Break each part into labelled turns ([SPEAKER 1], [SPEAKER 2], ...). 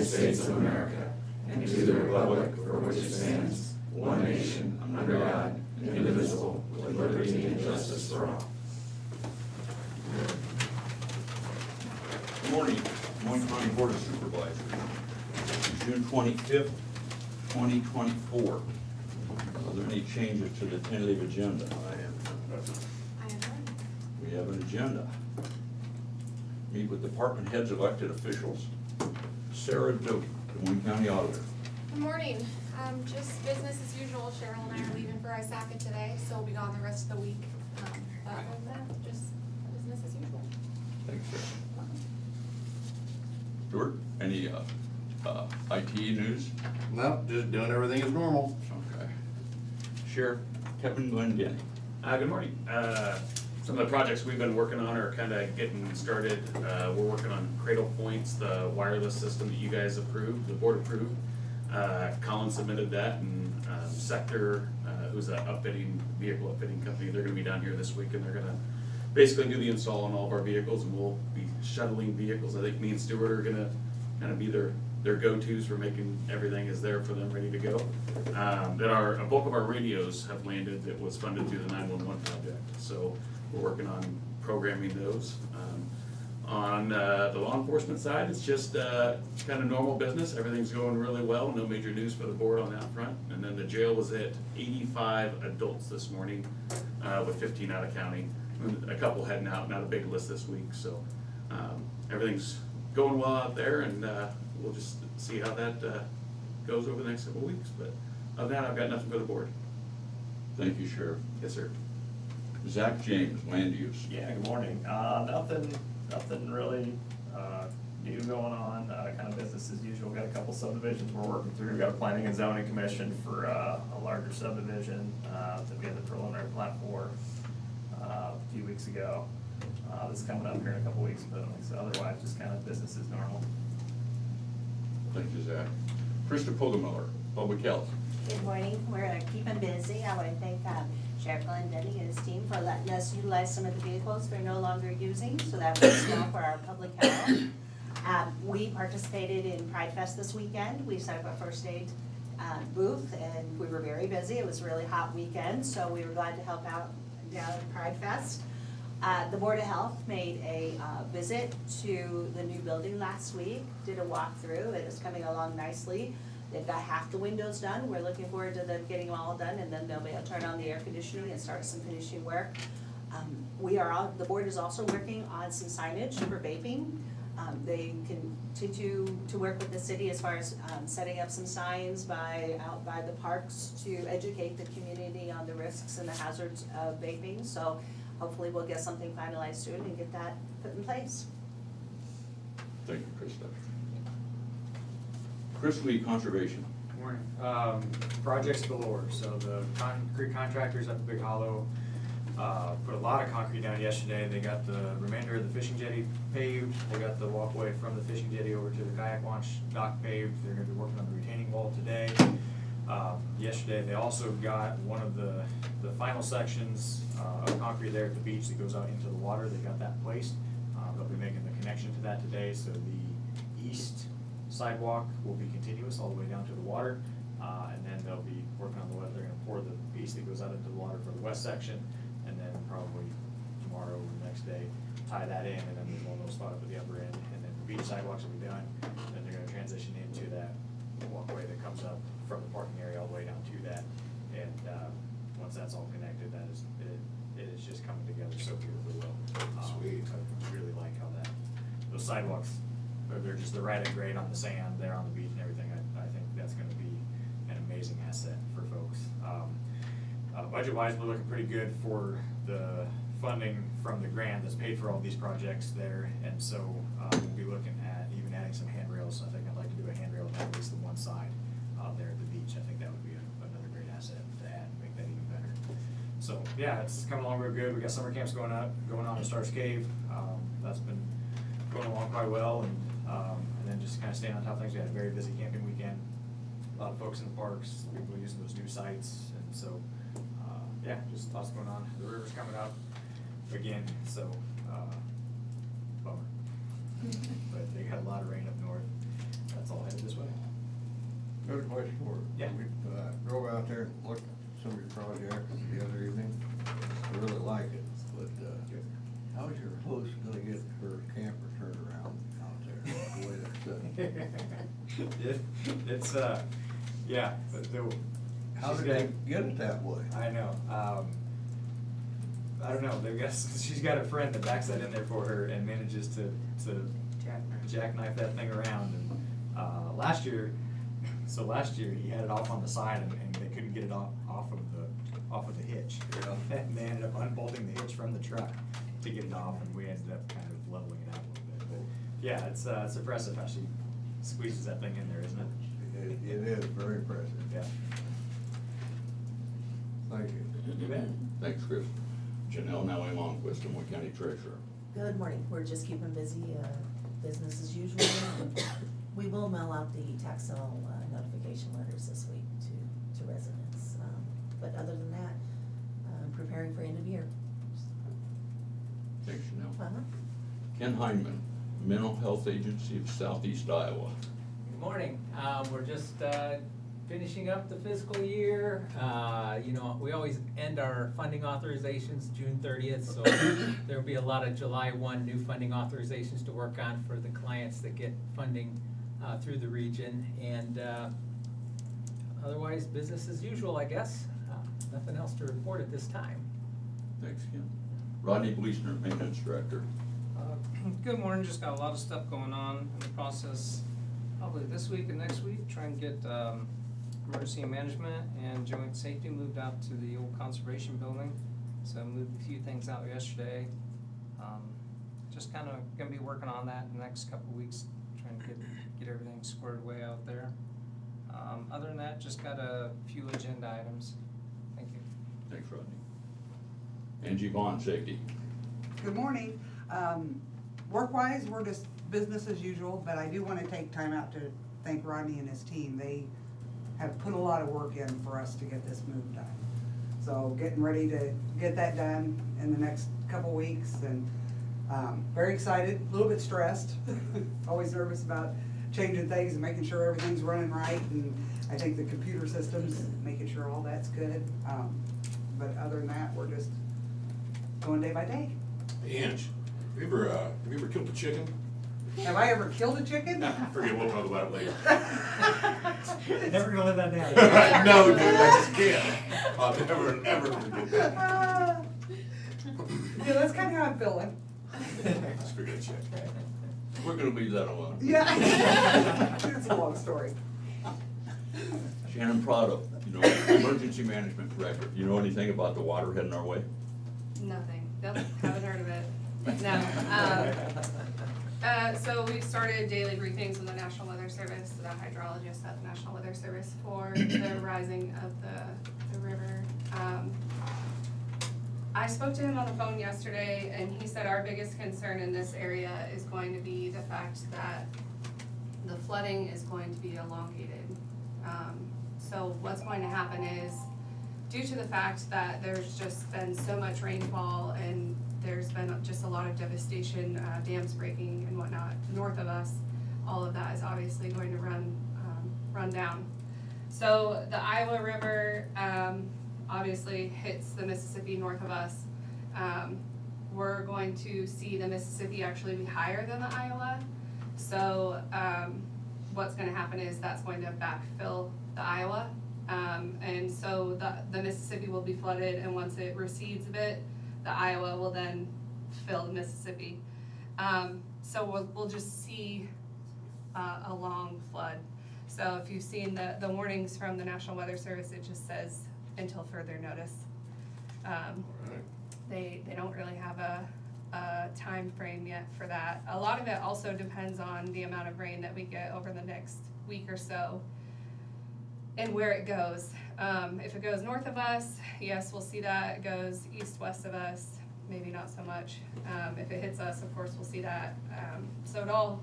[SPEAKER 1] States of America, and to the republic for which it stands, one nation, under God, indivisible, with liberty and justice for all.
[SPEAKER 2] Good morning, Moines County Board of Supervisors, June 25th, 2024. Are there any changes to the tentative agenda?
[SPEAKER 3] I have none.
[SPEAKER 2] We have an agenda. Meet with department heads, elected officials. Sarah Doty, Des Moines County Auditor.
[SPEAKER 3] Good morning. Just business as usual. Cheryl and I are leaving for ISACA today, so we'll be gone the rest of the week. But other than that, just business as usual.
[SPEAKER 2] Thanks, Sarah. Stuart, any IT news?
[SPEAKER 4] No, just doing everything as normal.
[SPEAKER 2] Okay. Sheriff Kevin Glendenny.
[SPEAKER 5] Good morning. Some of the projects we've been working on are kind of getting started. We're working on Cradle Points, the wireless system that you guys approved, the board approved. Colin submitted that, and Sector, who's a vehicle upfitting company, they're gonna be down here this week, and they're gonna basically do the install on all of our vehicles, and we'll be shuttling vehicles. I think me and Stuart are gonna kind of be their go-tos for making everything is there for them, ready to go. That a bulk of our radios have landed that was funded through the 911 project, so we're working on programming those. On the law enforcement side, it's just kind of normal business. Everything's going really well. No major news for the board on that front. And then the jail was at 85 adults this morning, with 15 out of county. And a couple heading out, not a big list this week. So everything's going well out there, and we'll just see how that goes over the next couple of weeks. But other than that, I've got nothing for the board.
[SPEAKER 2] Thank you, Sheriff.
[SPEAKER 5] Yes, sir.
[SPEAKER 2] Zach James, Land Use.
[SPEAKER 6] Yeah, good morning. Nothing really new going on, kind of business as usual. Got a couple subdivisions we're working through. Got a planning and zoning commission for a larger subdivision that we had the preliminary plat for a few weeks ago. This is coming up here in a couple weeks, but like I said, otherwise just kind of business as normal.
[SPEAKER 2] Thank you, Zach. Krista Poggemiller, Public Health.
[SPEAKER 7] Good morning. We're keeping busy. I want to thank Sheriff Glendenny and his team for letting us utilize some of the vehicles we're no longer using, so that works well for our public health. We participated in Pride Fest this weekend. We set up a first aid booth, and we were very busy. It was a really hot weekend, so we were glad to help out down at Pride Fest. The Board of Health made a visit to the new building last week, did a walkthrough. It is coming along nicely. They've got half the windows done. We're looking forward to them getting them all done, and then they'll be able to turn on the air conditioning and start some finishing work. The board is also working on some signage for vaping. They continue to work with the city as far as setting up some signs out by the parks to educate the community on the risks and the hazards of vaping. So hopefully we'll get something finalized soon and get that put in place.
[SPEAKER 2] Thank you, Krista. Chris Lee, Conservation.
[SPEAKER 8] Good morning. Projects galore. So the concrete contractors at the Big Hollow put a lot of concrete down yesterday. They got the remainder of the fishing jetty paved. They got the walkway from the fishing jetty over to the kayak launch dock paved. They're going to be working on the retaining wall today. Yesterday they also got one of the final sections of concrete there at the beach that goes out into the water. They got that placed. They'll be making the connection to that today. So the east sidewalk will be continuous all the way down to the water, and then they'll be working on the west. They're going to pour the piece that goes out into the water for the west section, and then probably tomorrow or the next day tie that in, and then there's one little spot up at the upper end, and then the beach sidewalks will be done. Then they're going to transition into that walkway that comes up from the parking area all the way down to that, and once that's all connected, it is just coming together so beautifully well.
[SPEAKER 4] Sweet.
[SPEAKER 8] I really like how those sidewalks, they're just the right at grade on the sand there on the beach and everything. I think that's going to be an amazing asset for folks. Budget-wise, we're looking pretty good for the funding from the grant that's paid for all these projects there, and so we'll be looking at even adding some handrails. I think I'd like to do a handrail on at least the one side there at the beach. I think that would be another great asset to add and make that even better. So yeah, it's coming along real good. We got summer camps going on in Stars Cave. That's been going along quite well, and then just kind of staying on top of things. We had a very busy camping weekend. A lot of folks in the parks, people using those new sites, and so yeah, just lots going on. The river's coming up again, so bummer. But they got a lot of rain up north. That's all headed
[SPEAKER 9] got a question for you.
[SPEAKER 8] Yeah.
[SPEAKER 9] We drove out there and looked at some of your projects the other evening. I really like it, but, how's your host gonna get her camper turned around out there, the way they're sitting?
[SPEAKER 8] It's, yeah, but
[SPEAKER 9] How
[SPEAKER 8] she's
[SPEAKER 9] did
[SPEAKER 8] got-
[SPEAKER 9] they get it that way?
[SPEAKER 8] I know, I don't know, they've got, she's got a friend that backs that in there for her and manages to jackknife that thing around, and, last year he had it off on the side and they couldn't get it off of the hitch.
[SPEAKER 9] Yeah.
[SPEAKER 8] And they ended up unbolting the hitch from the truck to get it off, and we ended up kind of leveling it out a little bit, but, yeah, it's impressive how she squeezes that thing in there, isn't it?
[SPEAKER 9] It is very impressive.
[SPEAKER 8] Yeah.
[SPEAKER 9] Thank you.
[SPEAKER 8] You bet.
[SPEAKER 2] Thanks, Chris. Janelle now Longquist, Des Moines County Treasurer.
[SPEAKER 10] Good morning. We're just keeping busy, business as usual. We will mail out the tax sale notification letters this week to residents. But other than that, preparing for end of year.
[SPEAKER 2] Thanks, Janelle.
[SPEAKER 10] Uh-huh.
[SPEAKER 2] Ken Heinman, Mental Health Agency of Southeast Iowa.
[SPEAKER 11] Good morning. We're just finishing up the fiscal year. You know, we always end our funding authorizations June 30th, so there'll be a lot of July 1 new funding authorizations to work on for the clients that get funding through the region. And otherwise, business as usual, I guess. Nothing else to report at this time.
[SPEAKER 2] Thanks, Ken. Rodney Bleasner, Maintenance Director.
[SPEAKER 12] Good morning, just got a lot of stuff going on in the process, probably this week and next week, trying to get emergency management and joint safety moved out to the old conservation building. So I moved a few things out yesterday. Just kind of gonna be working on that in the next couple of weeks, trying to get everything squared away out there. Other than that, just got a few agenda items. Thank you.
[SPEAKER 2] Thanks, Rodney. Angie Vaughn, Safety.
[SPEAKER 13] Good morning. Work-wise, we're just business as usual, but I do want to take time out to thank Rodney and his team. They have put a lot of work in for us to get this move done. So getting ready to get that done in the next couple weeks, and very excited, a little bit stressed. Always nervous about changing things and making sure everything's running right, and I think the computer systems, making sure all that's good. But other than that, we're just going day by day.
[SPEAKER 4] Hey, Ange, have you ever killed a chicken?
[SPEAKER 13] Have I ever killed a chicken?
[SPEAKER 4] Forget, we'll talk about it later.
[SPEAKER 8] Never gonna live that down.
[SPEAKER 4] No, dude, I just can't. I'll never, ever forget that.
[SPEAKER 13] Yeah, that's kind of how I'm feeling.
[SPEAKER 4] Let's forget chicken.
[SPEAKER 2] We're gonna leave that alone.
[SPEAKER 13] Yeah. It's a long story.
[SPEAKER 2] Shannon Prado, you know, Emergency Management Director. You know anything about the water heading our way?
[SPEAKER 3] Nothing, nope, haven't heard of it, no. So we've started daily briefings with the National Weather Service, the hydrologist at the National Weather Service for the rising of the river. I spoke to him on the phone yesterday, and he said our biggest concern in this area is going to be the fact that the flooding is going to be elongated. So what's going to happen is, due to the fact that there's just been so much rainfall and there's been just a lot of devastation, dams breaking and whatnot north of us, all of that is obviously going to run down. So the Iowa River obviously hits the Mississippi north of us. We're going to see the Mississippi actually be higher than the Iowa. So what's going to happen is that's going to backfill the Iowa. And so the Mississippi will be flooded, and once it recedes a bit, the Iowa will then fill the Mississippi. So we'll just see a long flood. So if you've seen the warnings from the National Weather Service, it just says until further notice. They don't really have a time frame yet for that. A lot of it also depends on the amount of rain that we get over the next week or so and where it goes. If it goes north of us, yes, we'll see that. It goes east-west of us, maybe not so much. If it hits us, of course, we'll see that. So it all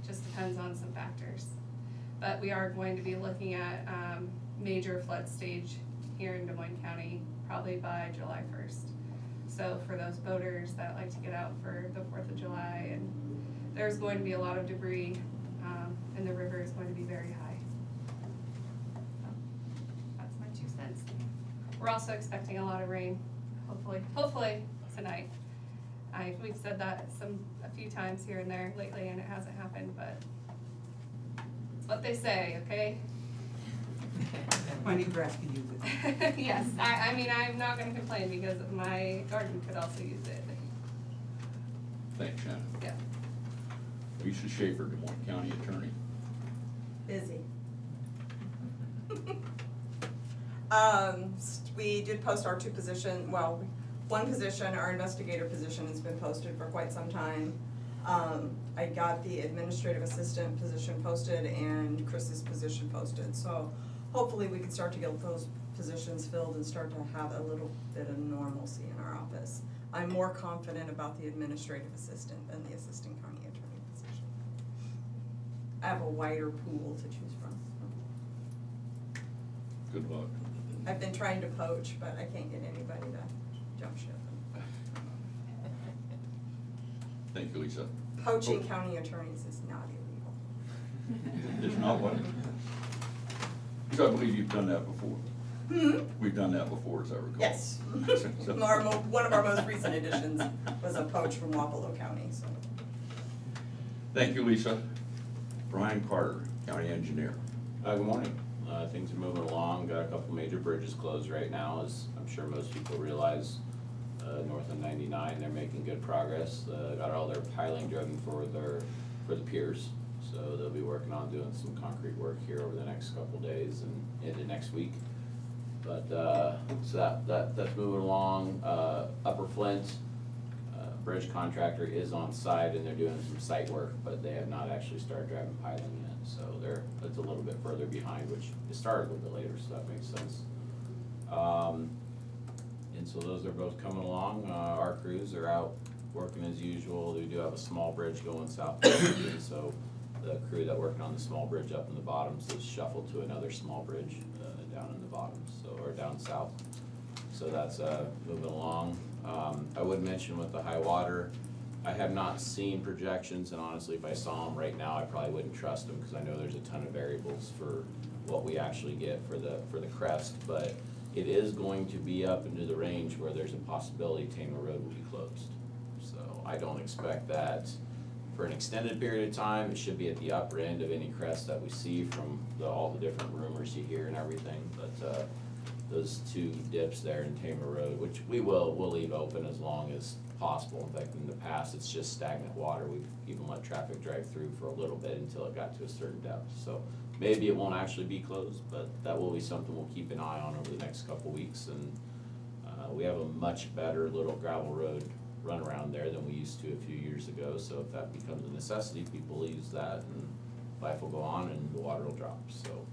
[SPEAKER 3] just depends on some factors. But we are going to be looking at major flood stage here in Des Moines County, probably by July 1st. So for those boaters that like to get out for the 4th of July, and there's going to be a lot of debris, and the river is going to be very high. We're also expecting a lot of rain, hopefully tonight. We've said that a few times here and there lately, and it hasn't happened, but it's what they say, okay?
[SPEAKER 13] My new grass can use it.
[SPEAKER 3] Yes, I mean, I'm not gonna complain because my garden could also use it,
[SPEAKER 2] Thanks, Shannon.
[SPEAKER 3] yeah.
[SPEAKER 2] Lisa Schaefer, Des Moines County Attorney.
[SPEAKER 14] Busy. We did post our one position, our investigator position has been posted for quite some time. I got the administrative assistant position posted and Chris's position posted, so hopefully we can start to get those positions filled and start to have a little bit of normalcy in our office. I'm more confident about the administrative assistant than the assistant county attorney position. I have a wider pool to choose from.
[SPEAKER 2] Good luck.
[SPEAKER 14] I've been trying to poach, but I can't get anybody to jump ship.
[SPEAKER 2] Thank you, Lisa.
[SPEAKER 14] Poaching county attorneys is not illegal.
[SPEAKER 2] It's not what? Because I believe you've done that before. We've done that before, as I recall.
[SPEAKER 14] Yes.
[SPEAKER 2] So-
[SPEAKER 14] One of our most recent additions was a poach from Wapello County, so.
[SPEAKER 2] Thank you, Lisa. Brian Carter, County Engineer.
[SPEAKER 15] Good morning. Things are moving along. Got a couple major bridges closed right now, as I'm sure most people realize. North of 99, they're making good progress. Got all their piling driven for the piers. So they'll be working on doing some concrete work here over the next couple days and into next week. But, so that's moving along. Upper Flint, bridge contractor is on site and they're doing some site work, but they have not actually started driving piling yet. So it's a little bit further behind, which it started a little bit later, so that makes sense. And so those are both coming along. Our crews are out working as usual. We do have a small bridge going south, so the crew that working on the small bridge up in the bottoms is shuffled to another small bridge down in the bottoms, or down south. So that's moving along. I would mention with the high water, I have not seen projections, and honestly, if I saw them right now, I probably wouldn't trust them because I know there's a ton of variables for what we actually get for the crest. But it is going to be up into the range where there's a possibility Tamer Road will be closed. So I don't expect that for an extended period of time. It should be at the upper end of any crest that we see from all the different rumors you hear and everything. But those two dips there in Tamer Road, which we'll leave open as long as possible. In fact, in the past, it's just stagnant water. We've even let traffic drive through for a little bit until it got to a certain depth. So maybe it won't actually be closed, but that will be something we'll keep an eye on over the next couple weeks. And we have a much better little gravel road run around there than we used to a few years ago. So if that becomes a necessity, people will use that and life will go on and the water will drop. So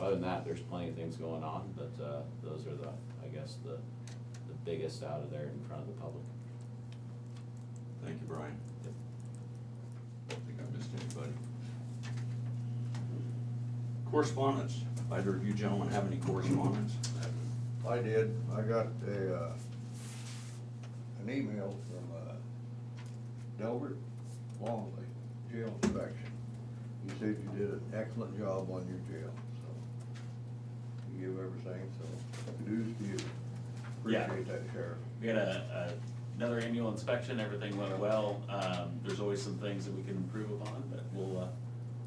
[SPEAKER 15] other than that, there's plenty of things going on, but those are I guess the biggest out of there in front of the public.
[SPEAKER 2] Thank you, Brian. Don't think I missed anybody. Correspondence. Either of you gentlemen have any correspondence?
[SPEAKER 9] I did. I got an email from Delbert Longley, jail inspection. He said you did an excellent job on your jail, so you give everything, so kudos to you.
[SPEAKER 5] Yeah.
[SPEAKER 9] Appreciate that, Sheriff.
[SPEAKER 5] We had another annual inspection, everything went well. There's always some things that we can improve upon, but we'll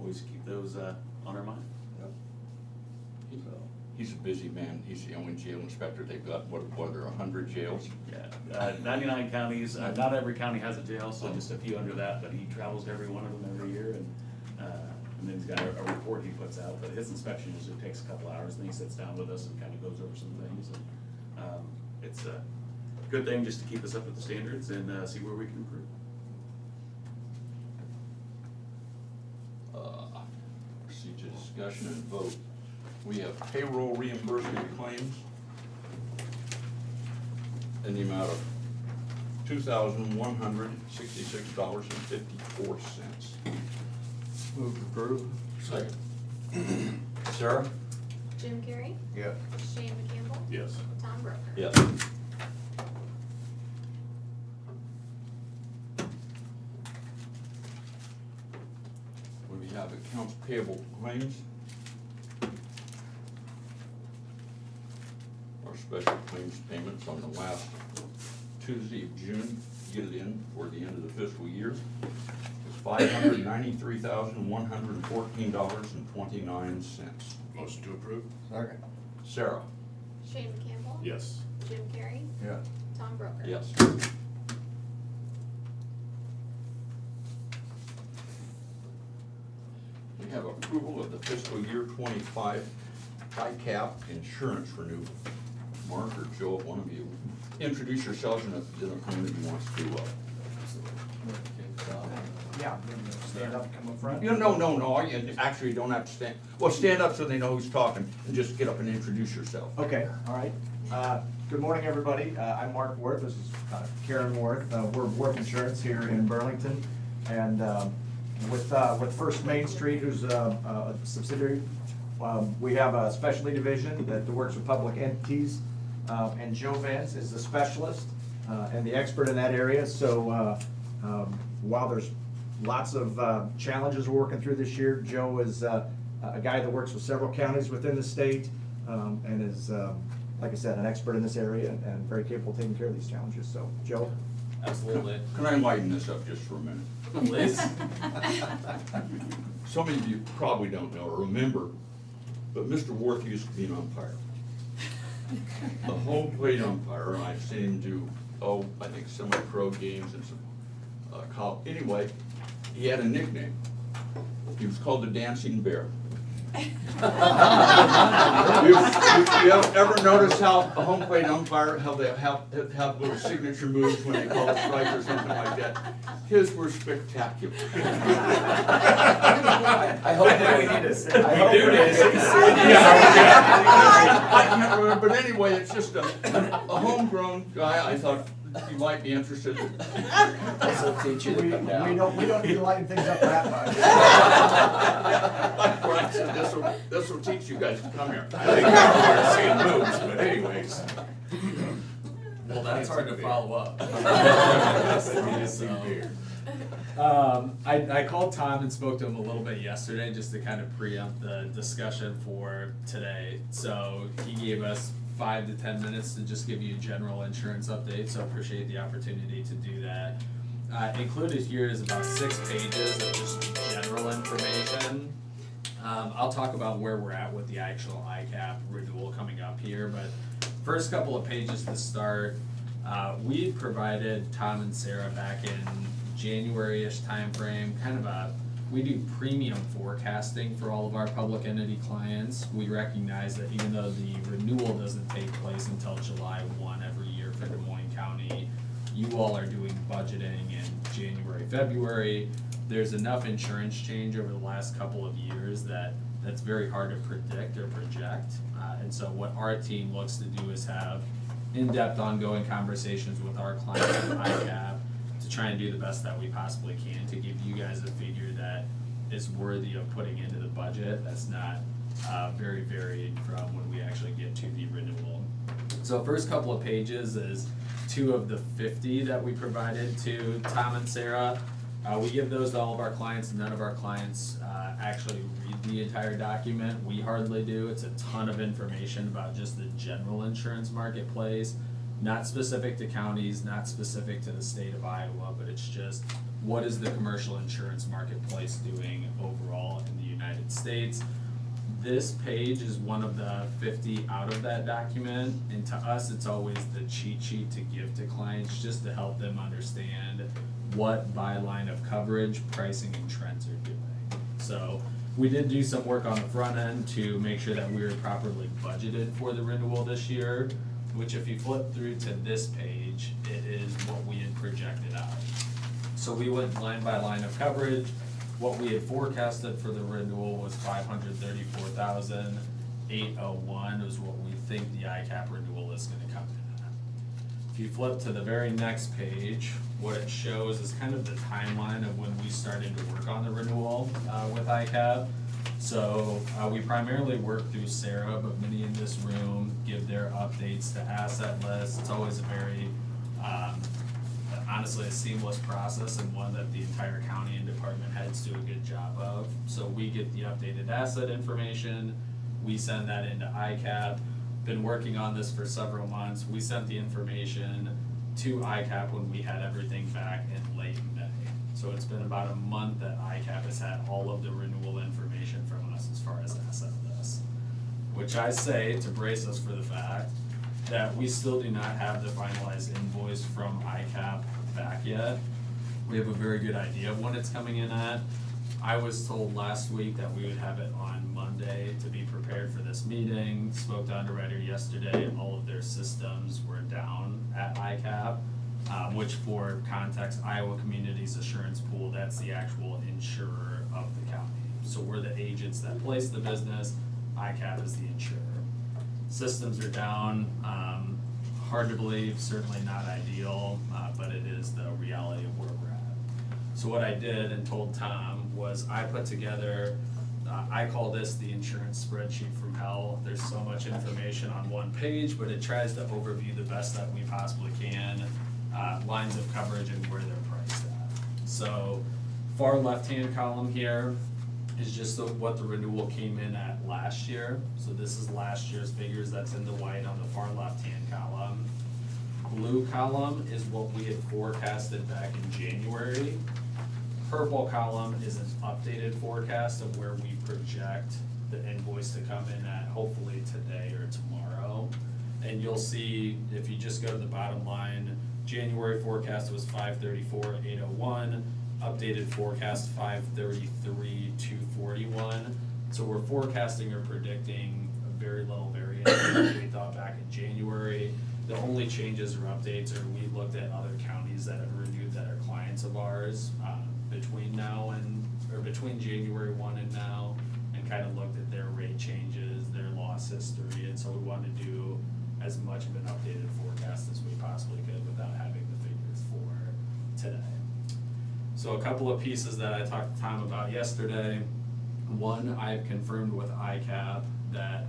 [SPEAKER 5] always keep those on our mind.
[SPEAKER 9] Yep. So.
[SPEAKER 2] He's a busy man. He's the only jail inspector. They've got, what are there, 100 jails?
[SPEAKER 5] Yeah, 99 counties. Not every county has a jail, so just a few under that, but he travels to every one of them every year, and then he's got a report he puts out. But his inspection usually takes a couple hours, and then he sits down with us and kind of goes over some things. And it's a good thing just to keep us up with the standards and see where we can improve.
[SPEAKER 2] Procedure, discussion, and vote. We have payroll reimbursement claims in the amount of $2,166.54.
[SPEAKER 9] Move to approve.
[SPEAKER 2] Second. Sarah?
[SPEAKER 16] Jim Carrey?
[SPEAKER 9] Yes.
[SPEAKER 16] Shane McCampbell?
[SPEAKER 2] Yes.
[SPEAKER 16] Tom Broker?
[SPEAKER 2] Yes. We have accounts payable claims. special claims payments on the last Tuesday of June, get it in for the end of the fiscal year. It's $593,114.29.
[SPEAKER 4] Motion to approve?
[SPEAKER 9] Second.
[SPEAKER 2] Sarah?
[SPEAKER 16] Shane Campbell.
[SPEAKER 4] Yes.
[SPEAKER 16] Jim Carrey.
[SPEAKER 9] Yeah.
[SPEAKER 16] Tom Broker.
[SPEAKER 2] Yes. We have approval of the fiscal year 25 ICAP insurance renewal. Mark or Joe, one of you, introduce yourselves and if the other community wants to.
[SPEAKER 6] Yeah, stand up, come up front.
[SPEAKER 2] No, you actually don't have to stand. Well, stand up so they know who's talking and just get up and introduce yourself.
[SPEAKER 6] Okay, all right. Good morning, everybody. I'm Mark Worth. This is Karen Worth. We're Worth Insurance here in Burlington. And with First Main Street, who's a subsidiary, we have a specialty division that works with public entities. And Joe Vance is the specialist and the expert in that area. So while there's lots of challenges we're working through this year, Joe is a guy that works with several counties within the state and is, like I said, an expert in this area and very capable of taking care of these challenges. So, Joe?
[SPEAKER 15] Absolutely.
[SPEAKER 2] Can I lighten this up just for a minute?
[SPEAKER 15] Please.
[SPEAKER 2] Some of you probably don't know or remember, but Mr. Worth used to be an umpire. A home plate umpire, and I've seen him do, I think semi-pro games and some anyway, he had a nickname. He was called the Dancing Bear. You ever notice how a home plate umpire, how they have little signature moves when they call a strike or something like that? His were spectacular.
[SPEAKER 6] I hope that we need to say.
[SPEAKER 2] I can't remember, but anyway, it's just a homegrown guy. I thought you might be interested.
[SPEAKER 15] This will teach you to come down.
[SPEAKER 6] We don't need to lighten things up that much.
[SPEAKER 2] Like Brian said, this will teach you guys to come here.
[SPEAKER 4] I think everyone's seeing moves, but anyways.
[SPEAKER 17] Well, that's hard to follow up. I called Tom and spoke to him a little bit yesterday just to kind of preempt the discussion for today. So he gave us 5 to 10 minutes to just give you a general insurance update, so appreciate the opportunity to do that. Included here is about 6 pages of just general information. I'll talk about where we're at with the actual ICAP renewal coming up here, but first couple of pages to start, we provided Tom and Sarah back in January-ish timeframe, we do premium forecasting for all of our public entity clients. We recognize that even though the renewal doesn't take place until July 1 every year for Des Moines County, you all are doing budgeting in January, February. There's enough insurance change over the last couple of years that's very hard to predict or project. And so what our team looks to do is have in-depth ongoing conversations with our clients at ICAP to try and do the best that we possibly can to give you guys a figure that is worthy of putting into the budget, that's not very varied from when we actually get to the renewal. So first couple of pages is 2 of the 50 that we provided to Tom and Sarah. We give those to all of our clients, and none of our clients actually read the entire document. We hardly do. It's a ton of information about just the general insurance marketplace, not specific to counties, not specific to the state of Iowa, but it's just what is the commercial insurance marketplace doing overall in the United States. This page is one of the 50 out of that document, and to us it's always the cheat sheet to give to clients just to help them understand what by line of coverage, pricing, and trends are doing. So we did do some work on the front end to make sure that we were properly budgeted for the renewal this year, which if you flip through to this page, it is what we had projected out. So we went line by line of coverage. What we had forecasted for the renewal was $534,801 is what we think the ICAP renewal is gonna come in at. If you flip to the very next page, what it shows is kind of the timeline of when we started to work on the renewal with ICAP. So we primarily work through Sarah, but many in this room give their updates to asset lists. It's always a very, honestly, a seamless process and one that the entire county and department heads do a good job of. So we get the updated asset information, we send that into ICAP. been working on this for several months. We sent the information to ICAP when we had everything back in late May. So it's been about a month that ICAP has had all of the renewal information from us as far as asset list. Which I say to brace us for the fact that we still do not have the finalized invoice from ICAP back yet. We have a very good idea of when it's coming in at. I was told last week that we would have it on Monday to be prepared for this meeting. Spoke to underwriter yesterday, and all of their systems were down at ICAP, which for context, Iowa Communities Assurance Pool, that's the actual insurer of the county. So we're the agents that place the business, ICAP is the insurer. Systems are down, hard to believe, certainly not ideal, but it is the reality of where we're at. So what I did and told Tom was I put together, I call this the insurance spreadsheet from hell. There's so much information on one page, but it tries to overview the best that we possibly can, lines of coverage and where they're priced at. So far left-hand column here is just what the renewal came in at last year. So this is last year's figures, that's in the white on the far left-hand column. Blue column is what we had forecasted back in January. Purple column is an updated forecast of where we project the invoice to come in at, hopefully today or tomorrow. And you'll see, if you just go to the bottom line, January forecast was 534,801, updated forecast 533,241. So we're forecasting or predicting a very little variance from what we thought back in January. The only changes or updates are we looked at other counties that have renewed that are clients of ours, between now and, or between January 1 and now, and kind of looked at their rate changes, their loss history, and so we wanted to do as much of an updated forecast as we possibly could without having the figures for today. So a couple of pieces that I talked to Tom about yesterday. One, I've confirmed with ICAP that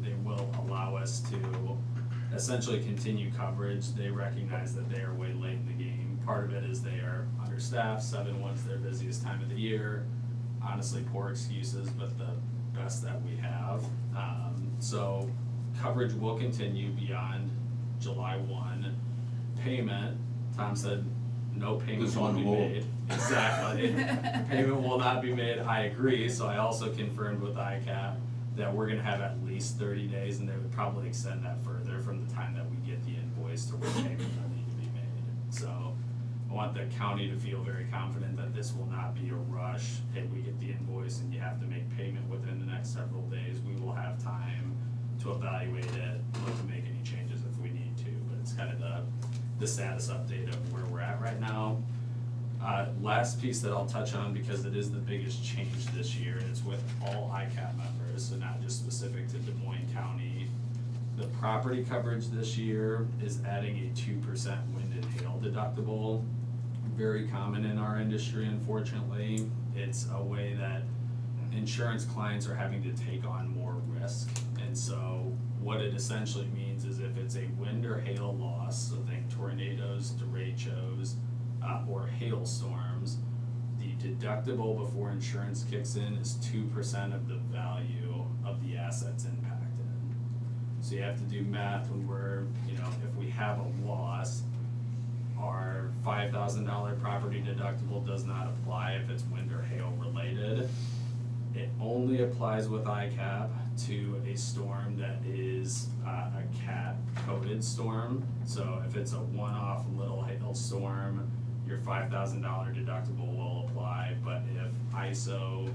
[SPEAKER 17] they will allow us to essentially continue coverage. They recognize that they are way late in the game. Part of it is they are understaffed, 7/1's their busiest time of the year. Honestly, poor excuses, but the best that we have. So coverage will continue beyond July 1. Payment, Tom said, no payment
[SPEAKER 2] This
[SPEAKER 17] will
[SPEAKER 2] on
[SPEAKER 17] be
[SPEAKER 2] hold.
[SPEAKER 17] made. Exactly. Payment will not be made, I agree, so I also confirmed with ICAP that we're gonna have at least 30 days, and they would probably extend that further from the time that we get the invoice to when payment will need to be made. So I want the county to feel very confident that this will not be a rush. Hey, we get the invoice and you have to make payment within the next several days. We will have time to evaluate it, look to make any changes if we need to, but it's kind of the status update of where we're at right now. Last piece that I'll touch on, because it is the biggest change this year, and it's with all ICAP members, so not just specific to Des Moines County. The property coverage this year is adding a 2% wind and hail deductible. Very common in our industry, unfortunately. It's a way that insurance clients are having to take on more risk. And so what it essentially means is if it's a wind or hail loss, so think tornadoes, derechos, or hailstorms, the deductible before insurance kicks in is 2% of the value of the assets impacted. So you have to do math when we're, if we have a loss, our $5,000 property deductible does not apply if it's wind or hail related. It only applies with ICAP to a storm that is a cat coded storm. So if it's a one-off little hail storm, your $5,000 deductible will apply, but if ISO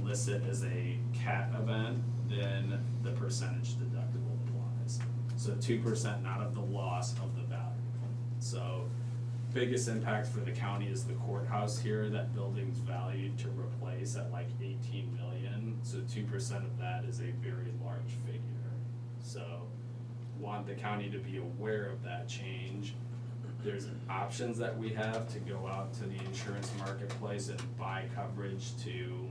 [SPEAKER 17] lists it as a cat event, then the percentage deductible applies. So 2% not of the loss of the value. So biggest impact for the county is the courthouse here. That building's valued to replace at like 18 million. So 2% of that is a very large figure. So want the county to be aware of that change. There's options that we have to go out to the insurance marketplace and buy coverage to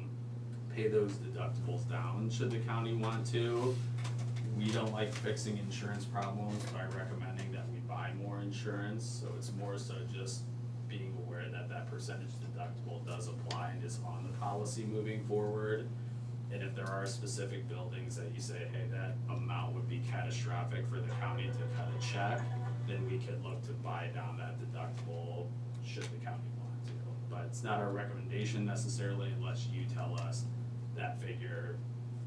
[SPEAKER 17] pay those deductibles down, should the county want to. We don't like fixing insurance problems by recommending that we buy more insurance, so it's more so just being aware that that percentage deductible does apply and is on the policy moving forward. And if there are specific buildings that you say, hey, that amount would be catastrophic for the county to cut a check, then we could look to buy down that deductible should the county want to. But it's not our recommendation necessarily unless you tell us that figure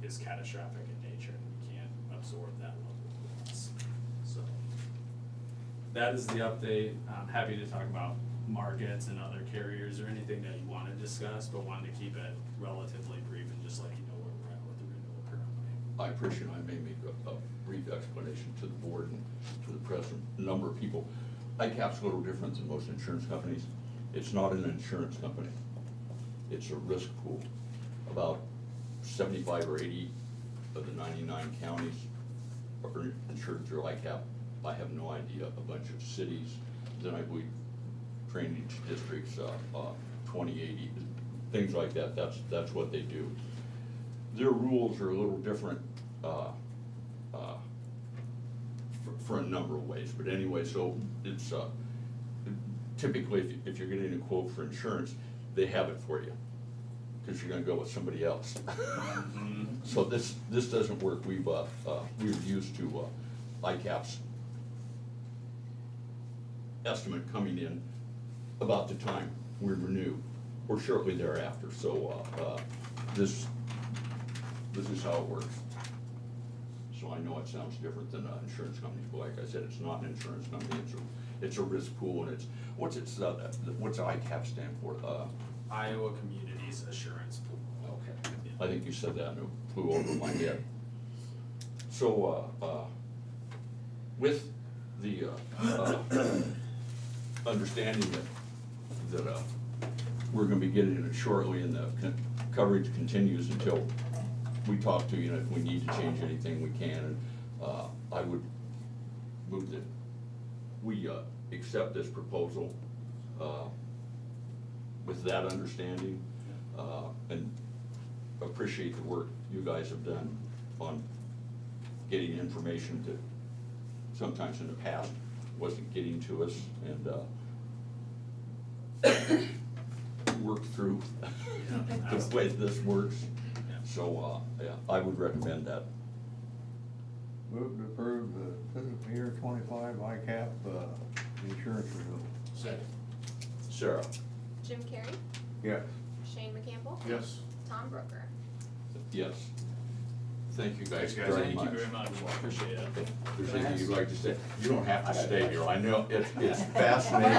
[SPEAKER 17] is catastrophic in nature and we can't absorb that level of loss. So that is the update. I'm happy to talk about markets and other carriers or anything that you want to discuss, but wanted to keep it relatively brief and just let you know where we're at with the renewal currently.
[SPEAKER 1] I appreciate, I may make a brief explanation to the board and to the press and a number of people. ICAP's a little different than most insurance companies. It's not an insurance company. It's a risk pool. About 75 or 80 of the 99 counties are insured through ICAP. I have no idea. A bunch of cities, then I believe drainage districts, 2080, things like that. That's what they do. Their rules are a little different for a number of ways, but anyway, so it's typically if you're getting a quote for insurance, they have it for you because you're going to go with somebody else. So this doesn't work. We're used to ICAP's estimate coming in about the time we renew or shortly thereafter. So this is how it works. So I know it sounds different than insurance companies, but like I said, it's not an insurance company. It's a risk pool, and what's ICAP stand for?
[SPEAKER 17] Iowa Communities Assurance Pool.
[SPEAKER 1] Okay. I think you said that and it flew over my head. So with the understanding that we're going to be getting it shortly, and the coverage continues until we talk to you, and if we need to change anything, we can. And I would move that we accept this proposal with that understanding, and appreciate the work you guys have done on getting information that sometimes in the past wasn't getting to us, and work through the way this works. So, yeah, I would recommend that.
[SPEAKER 9] Move to approve the fiscal year 25 ICAP insurance renewal.
[SPEAKER 4] Second.
[SPEAKER 1] Sarah?
[SPEAKER 16] Jim Carrey,
[SPEAKER 9] Yes.
[SPEAKER 16] Shane McCampbell,
[SPEAKER 4] Yes.
[SPEAKER 16] Tom Brooker.
[SPEAKER 1] Yes. Thank you guys
[SPEAKER 4] Thanks, guys.
[SPEAKER 1] very much.
[SPEAKER 17] Thank you very much, appreciate it.
[SPEAKER 1] If there's anything you'd like to say, you don't have to stay here. I know it's fascinating.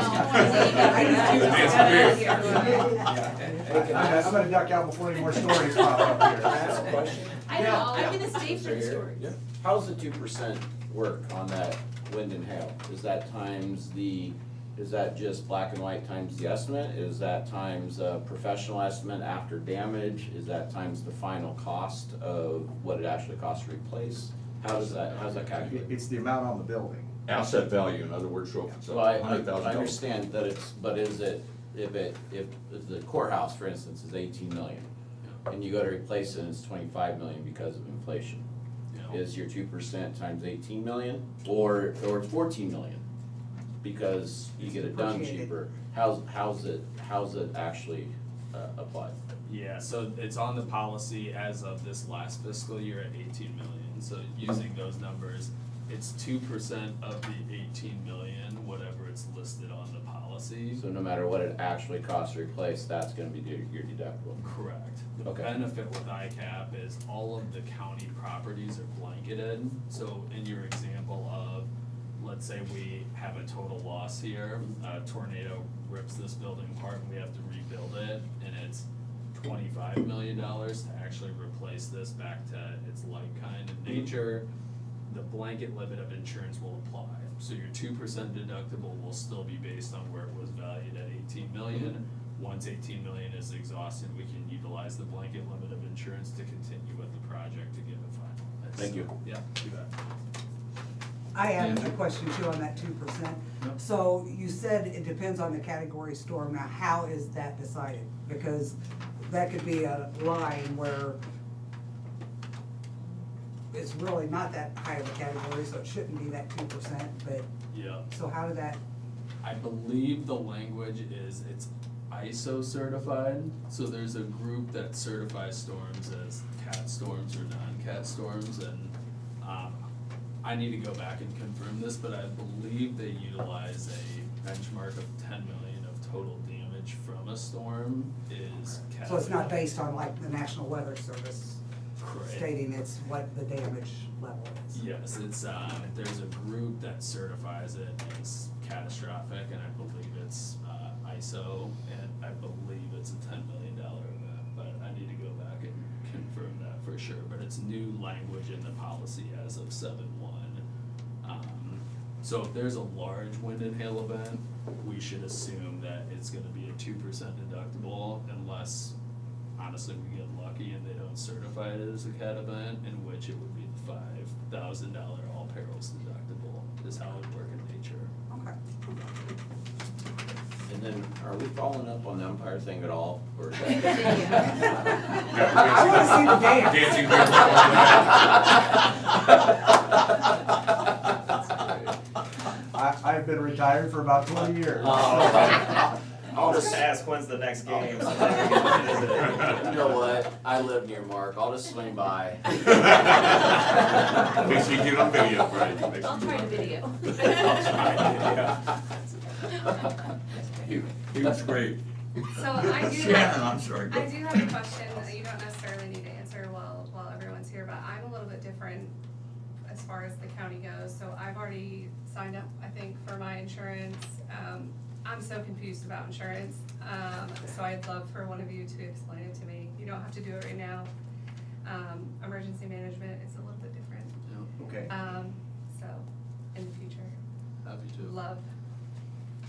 [SPEAKER 8] I'm gonna duck out before any more stories pop up here.
[SPEAKER 18] Can I ask a question?
[SPEAKER 16] I know, I'm gonna stay for the
[SPEAKER 18] Here.
[SPEAKER 16] story.
[SPEAKER 1] Yeah.
[SPEAKER 18] How's the 2% work on that wind and hail? Is that is that just black and white times the estimate? Is that times a professional estimate after damage? Is that times the final cost of what it actually costs to replace? How's that calculated?
[SPEAKER 8] It's the amount on the building.
[SPEAKER 1] Asset value, in other words, so if it's
[SPEAKER 18] Well, I
[SPEAKER 1] $100,000.
[SPEAKER 18] understand that but is it, if the courthouse, for instance, is 18 million, and you go to replace it and it's 25 million because of inflation, is your 2% times 18 million, or it's 14 million? Because you get it done cheaper, how's it actually applied?
[SPEAKER 17] Yeah, so it's on the policy as of this last fiscal year at 18 million. So using those numbers, it's 2% of the 18 million, whatever it's listed on the policy.
[SPEAKER 18] So no matter what it actually costs to replace, that's gonna be your deductible?
[SPEAKER 17] Correct. The
[SPEAKER 18] Okay.
[SPEAKER 17] benefit with ICAP is all of the county properties are blanketed. So in your example of, let's say we have a total loss here, a tornado rips this building apart and we have to rebuild it, and it's $25 million to actually replace this back to its like kind and nature, the blanket limit of insurance will apply. So your 2% deductible will still be based on where it was valued at 18 million. Once 18 million is exhausted, we can utilize the blanket limit of insurance to continue with the project to give it final.
[SPEAKER 18] Thank you.
[SPEAKER 17] Yeah, do that.
[SPEAKER 13] I have a question too on that 2%. So you said it depends on the category storm. Now, how is that decided? Because that could be a line where it's really not that high of a category, so it shouldn't be that 2%, but,
[SPEAKER 17] Yeah.
[SPEAKER 13] so how did that,
[SPEAKER 17] I believe the language is, ISO certified, so there's a group that certifies storms as cat storms or non-cat storms, and, I need to go back and confirm this, but I believe they utilize a benchmark of 10 million of total damage from a storm is cat.
[SPEAKER 13] So it's not based on like the National Weather Service
[SPEAKER 17] Correct.
[SPEAKER 13] stating it's what the damage level is?
[SPEAKER 17] Yes, it's, there's a group that certifies it as catastrophic, and I believe it's, ISO, and I believe it's a $10 million event, but I need to go back and confirm that for sure, but it's new language in the policy as of 7/1. So if there's a large wind and hail event, we should assume that it's gonna be a 2% deductible unless, honestly, we get lucky and they don't certify it as a cat event, in which it would be the $5,000 all perils deductible is how it would work in nature.
[SPEAKER 13] Okay.
[SPEAKER 18] And then, are we following up on the umpire thing at all, or is that?
[SPEAKER 13] I wanna see the dance.
[SPEAKER 4] Dancing
[SPEAKER 8] I've been retired for about 20 years.
[SPEAKER 6] I'll just ask when's the next game. So that we can visit it.
[SPEAKER 18] You know what, I live near Mark, I'll just swing by.
[SPEAKER 4] Make sure you get on video, right? Make sure
[SPEAKER 16] I'll
[SPEAKER 4] you
[SPEAKER 16] try
[SPEAKER 4] get
[SPEAKER 16] to
[SPEAKER 4] on
[SPEAKER 16] video.
[SPEAKER 1] He was great.
[SPEAKER 3] So I do
[SPEAKER 1] Shannon,
[SPEAKER 3] have,
[SPEAKER 1] I'm sorry.
[SPEAKER 3] I do have a question that you don't necessarily need to answer while everyone's here, but I'm a little bit different as far as the county goes. So I've already signed up, I think, for my insurance. I'm so confused about insurance, so I'd love for one of you to explain it to me. You don't have to do it right now. Emergency management is a little bit different.
[SPEAKER 8] Okay.
[SPEAKER 3] So, in the future,
[SPEAKER 17] Happy to.
[SPEAKER 3] love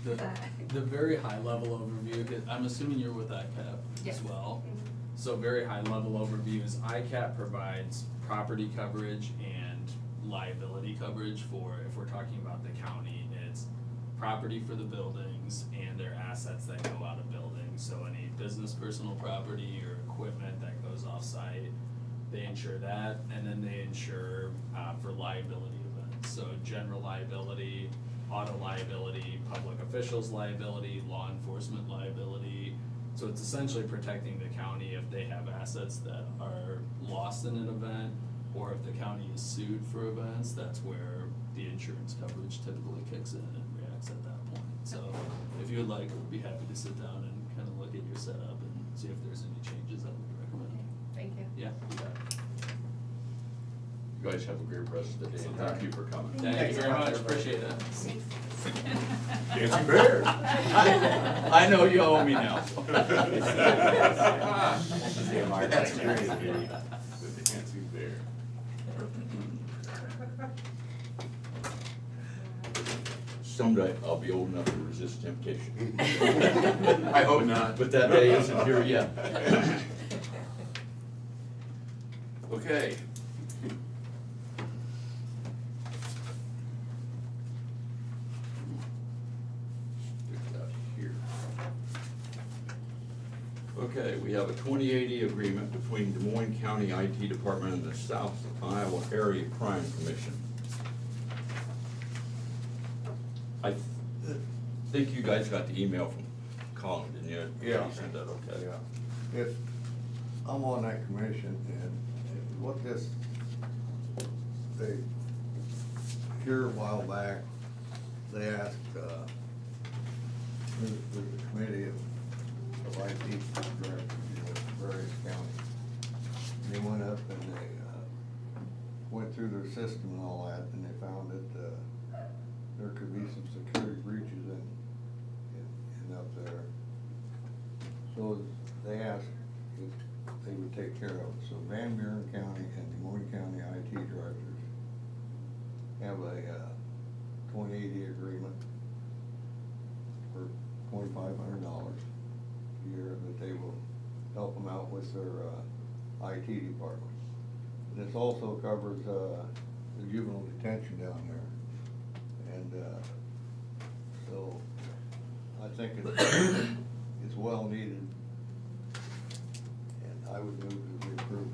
[SPEAKER 17] The,
[SPEAKER 3] that.
[SPEAKER 17] the very high level overview, 'cause I'm assuming you're with ICAP
[SPEAKER 3] Yes.
[SPEAKER 17] as well.
[SPEAKER 3] Mhm.
[SPEAKER 17] So very high level overview is ICAP provides property coverage and liability coverage for, if we're talking about the county, it's property for the buildings and their assets that go out of buildings. So any business personal property or equipment that goes off-site, they insure that, and then they insure, for liability events. So general liability, auto liability, public officials liability, law enforcement liability. So it's essentially protecting the county if they have assets that are lost in an event, or if the county is sued for events, that's where the insurance coverage typically kicks in and reacts at that point. So if you would like, we'd be happy to sit down and kind of look at your setup and see if there's any changes that we recommend.
[SPEAKER 3] Thank you.
[SPEAKER 17] Yeah, you got it.
[SPEAKER 1] You guys have a great rest of the day, and thank you for coming.
[SPEAKER 17] Thank you very much, appreciate it.
[SPEAKER 4] Dancing bear.
[SPEAKER 1] I know you owe me now.
[SPEAKER 18] That's great.
[SPEAKER 4] The dancing bear.
[SPEAKER 1] Someday I'll be old enough to resist temptation.
[SPEAKER 4] I hope not.
[SPEAKER 1] But that day isn't here yet. Okay. Stick that here. Okay, we have a 2080 agreement between Des Moines County IT Department and the South Iowa Area Crime Commission. I think you guys got the email from Colin, didn't you?
[SPEAKER 9] Yeah.
[SPEAKER 1] He sent that, okay.
[SPEAKER 9] Yeah. It's, I'm on that commission, and what this, they, here a while back, they asked, there's a committee of IT directors in various counties. And they went up and they, went through their system and all that, and they found that, there could be some security breaches in up there. So they asked if they would take care of it. So Van Buren County and Des Moines County IT directors have a 2080 agreement for $2,500 a year that they will help them out with their IT department. This also covers the juvenile detention down there. And so I think it's well needed, and I would move to approve.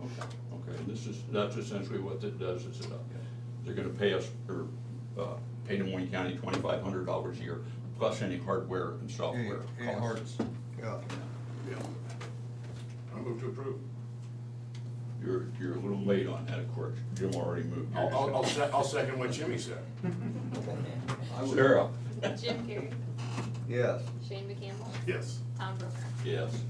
[SPEAKER 1] Okay, that's essentially what it does, they're gonna pay us, or, pay Des Moines County $2,500 a year, plus any hardware and software
[SPEAKER 9] Any hard-
[SPEAKER 1] costs.
[SPEAKER 9] Yeah.
[SPEAKER 4] Yeah. I move to approve.
[SPEAKER 1] You're a little late on that, of course. Jim already moved.
[SPEAKER 4] I'll second what Jimmy said.
[SPEAKER 9] I would-
[SPEAKER 1] Sarah?
[SPEAKER 16] Jim Carrey,
[SPEAKER 9] Yes.
[SPEAKER 16] Shane McCampbell,
[SPEAKER 4] Yes.
[SPEAKER 16] Tom Broker.
[SPEAKER 1] Yes.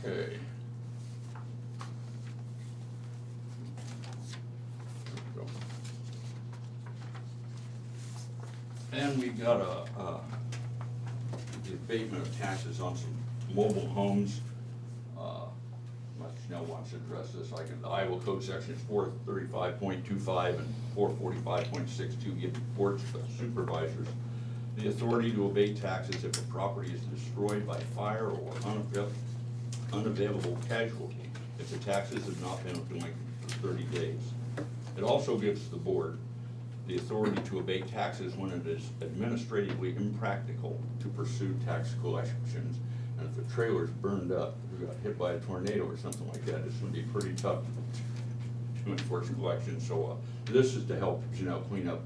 [SPEAKER 1] Okay. And we got the abatement of taxes on some mobile homes. Unless Chanel wants to address this, I can, the Iowa Code sections 435.25 and 445.62 give boards of supervisors the authority to abate taxes if a property is destroyed by fire or unavailable casualty, if the taxes have not been delinquent for 30 days. It also gives the board the authority to abate taxes when it is administratively impractical to pursue tax collections. And if a trailer's burned up, or got hit by a tornado or something like that, it's gonna be pretty tough to enforce collections. So, this is to help, clean up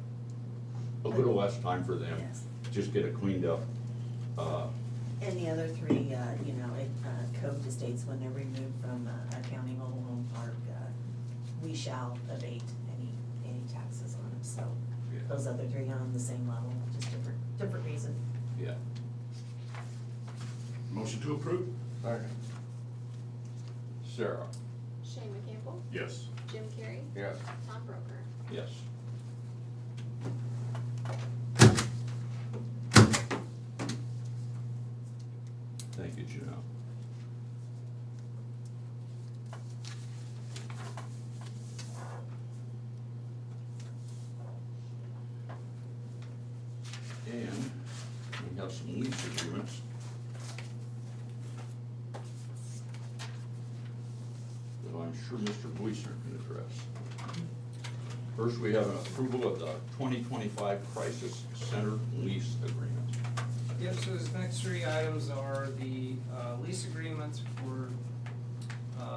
[SPEAKER 1] a little less time for them,
[SPEAKER 10] Yes.
[SPEAKER 1] just get it cleaned up.
[SPEAKER 10] And the other three, code just states when they're removed from a county mobile home park, we shall abate any taxes on them, so.
[SPEAKER 1] Yeah.
[SPEAKER 10] Those other three are on the same level, just different reason.
[SPEAKER 1] Yeah.
[SPEAKER 4] Motion to approve?
[SPEAKER 9] Second.
[SPEAKER 1] Sarah?
[SPEAKER 16] Shane McCampbell,
[SPEAKER 4] Yes.
[SPEAKER 16] Jim Carrey,
[SPEAKER 9] Yes.
[SPEAKER 16] Tom Broker.
[SPEAKER 1] Yes. Thank you, Juno. And we have some lease agreements. That I'm sure Mr. Gleason can address. First, we have an approval of the 2025 Crisis Center lease agreement.
[SPEAKER 12] Yep, so these next three items are the lease agreements for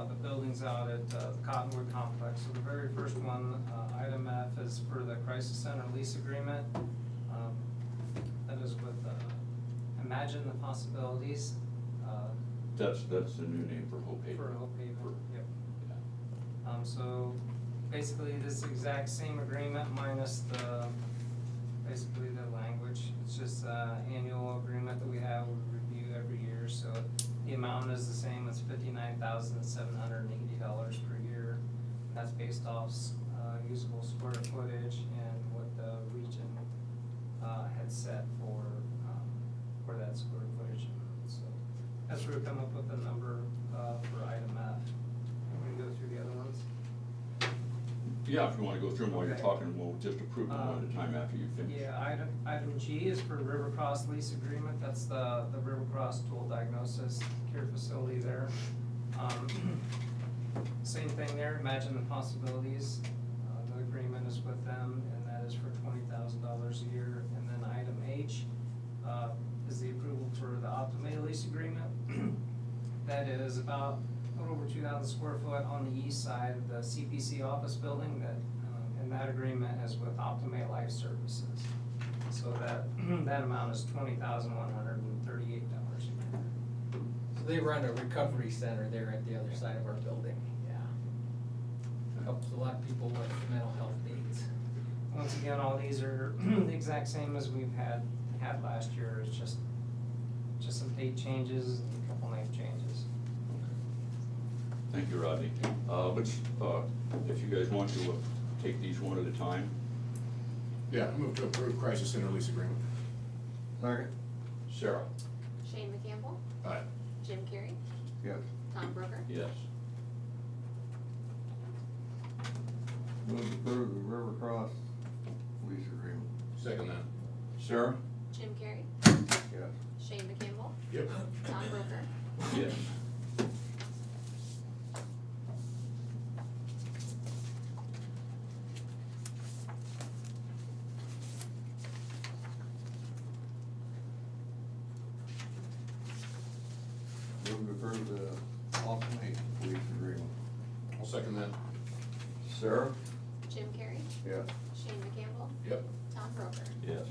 [SPEAKER 12] the buildings out at the Cottonwood Complex. So the very first one, item F, is for the Crisis Center lease agreement. That is with Imagine the Possibilities.
[SPEAKER 1] That's the new name for Hope Haven.
[SPEAKER 12] For Hope Haven, yep.
[SPEAKER 1] Yeah.
[SPEAKER 12] So basically this exact same agreement minus basically the language. It's just annual agreement that we have, we review every year, so the amount is the same, it's $59,780 per year. That's based off usable square footage and what the region had set for that square footage. So that's where we come up with the number for item F. I'm gonna go through the other ones.
[SPEAKER 1] Yeah, if you wanna go through them while you're
[SPEAKER 12] Okay.
[SPEAKER 1] talking, we'll just approve them one at a time after you finish.
[SPEAKER 12] Yeah, item G is for River Cross lease agreement, that's the River Cross dual diagnosis care facility there. Same thing there, Imagine the Possibilities, the agreement is with them, and that is for $20,000 a year. And then item H, is the approval for the Optimate lease agreement. That is about a little over 2,000 square foot on the east side of the CPC office building that, and that agreement is with Optimate Life Services. So that amount is $20,138 a year.
[SPEAKER 11] So they run a recovery center there at the other side of our building, yeah. Helps a lot of people with mental health needs.
[SPEAKER 12] Once again, all these are the exact same as we've had last year, it's just some date changes and a couple name changes.
[SPEAKER 1] Thank you, Rodney. Let's, if you guys want to, take these one at a time.
[SPEAKER 4] Yeah, I move to approve Crisis Center lease agreement.
[SPEAKER 9] Second.
[SPEAKER 1] Sarah?
[SPEAKER 16] Shane McCampbell,
[SPEAKER 4] Aye.
[SPEAKER 16] Jim Carrey,
[SPEAKER 9] Yes.
[SPEAKER 16] Tom Broker.
[SPEAKER 1] Yes.
[SPEAKER 9] Move to approve the River Cross lease agreement.
[SPEAKER 4] Second that.
[SPEAKER 1] Sarah?
[SPEAKER 16] Jim Carrey,
[SPEAKER 9] Yes.
[SPEAKER 16] Shane McCampbell,
[SPEAKER 4] Yep.
[SPEAKER 16] Tom Broker.
[SPEAKER 1] Yes.
[SPEAKER 9] Move to approve the alternate lease agreement.
[SPEAKER 4] I'll second that.
[SPEAKER 1] Sarah?
[SPEAKER 16] Jim Carrey,
[SPEAKER 9] Yes.
[SPEAKER 16] Shane McCampbell,
[SPEAKER 4] Yep.
[SPEAKER 16] Tom Broker.
[SPEAKER 1] Yes.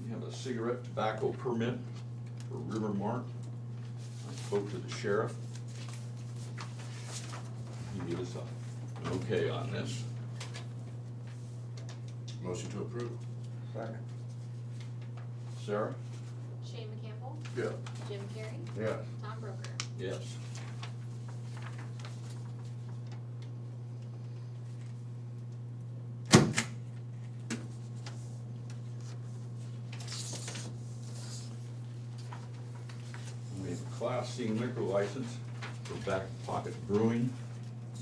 [SPEAKER 1] We have a cigarette tobacco permit for River Mart. I spoke to the sheriff. He gave us an okay on this.
[SPEAKER 4] Motion to approve.
[SPEAKER 9] Second.
[SPEAKER 1] Sarah?
[SPEAKER 16] Shane McCampbell,
[SPEAKER 4] Yeah.
[SPEAKER 16] Jim Carrey,
[SPEAKER 9] Yes.
[SPEAKER 16] Tom Broker.
[SPEAKER 1] Yes. We have a Class C liquor license for Back Pocket Brewing.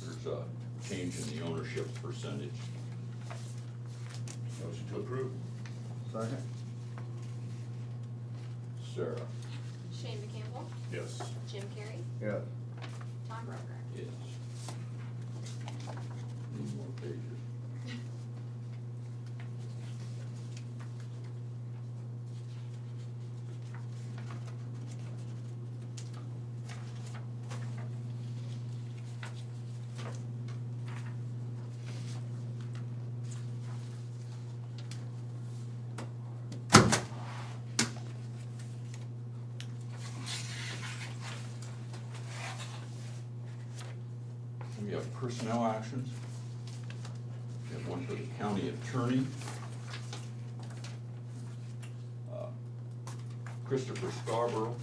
[SPEAKER 1] There's a change in the ownership percentage.
[SPEAKER 4] Motion to approve.
[SPEAKER 9] Second.
[SPEAKER 1] Sarah?
[SPEAKER 16] Shane McCampbell,
[SPEAKER 4] Yes.
[SPEAKER 16] Jim Carrey,
[SPEAKER 9] Yes.
[SPEAKER 16] Tom Broker.
[SPEAKER 1] Yes. Need more pages. We have personnel actions. We have one for the county attorney. Christopher Scarborough,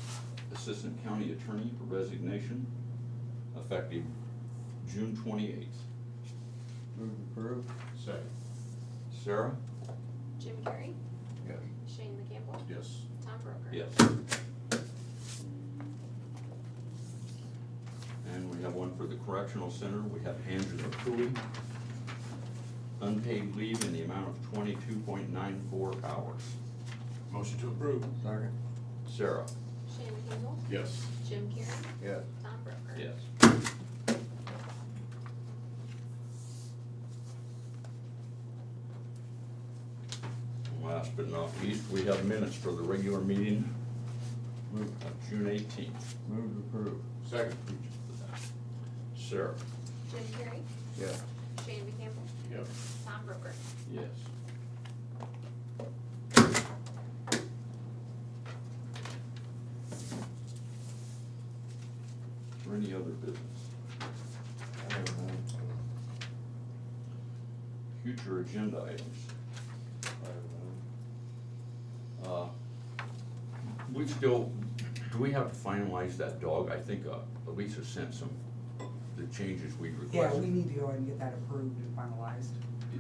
[SPEAKER 1] Assistant County Attorney for resignation, effective June 28th.
[SPEAKER 9] Move to approve.
[SPEAKER 4] Second.
[SPEAKER 1] Sarah?
[SPEAKER 16] Jim Carrey,
[SPEAKER 9] Yes.
[SPEAKER 16] Shane McCampbell,
[SPEAKER 4] Yes.
[SPEAKER 16] Tom Broker.
[SPEAKER 1] Yes. And we have one for the correctional center. We have Angela Cooley, unpaid leave in the amount of 22.94 hours.
[SPEAKER 4] Motion to approve.
[SPEAKER 9] Second.
[SPEAKER 1] Sarah?
[SPEAKER 16] Shane McCampbell,
[SPEAKER 4] Yes.
[SPEAKER 16] Jim Carrey,
[SPEAKER 9] Yes.
[SPEAKER 16] Tom Broker.
[SPEAKER 1] Yes. Last but not least, we have minutes for the regular meeting
[SPEAKER 9] Move.
[SPEAKER 1] of June 18th.
[SPEAKER 9] Move to approve.
[SPEAKER 4] Second.
[SPEAKER 1] Sarah?
[SPEAKER 16] Jim Carrey,
[SPEAKER 9] Yes.
[SPEAKER 16] Shane McCampbell,
[SPEAKER 4] Yep.
[SPEAKER 16] Tom Broker.
[SPEAKER 1] Yes. Is there any other business?
[SPEAKER 9] I don't know.
[SPEAKER 1] Future agenda items.
[SPEAKER 9] I don't know.
[SPEAKER 1] We still, do we have to finalize that dog? I think Lisa sent some, the changes we
[SPEAKER 13] Yeah,
[SPEAKER 1] requested
[SPEAKER 13] we need to go ahead and get that approved and finalized.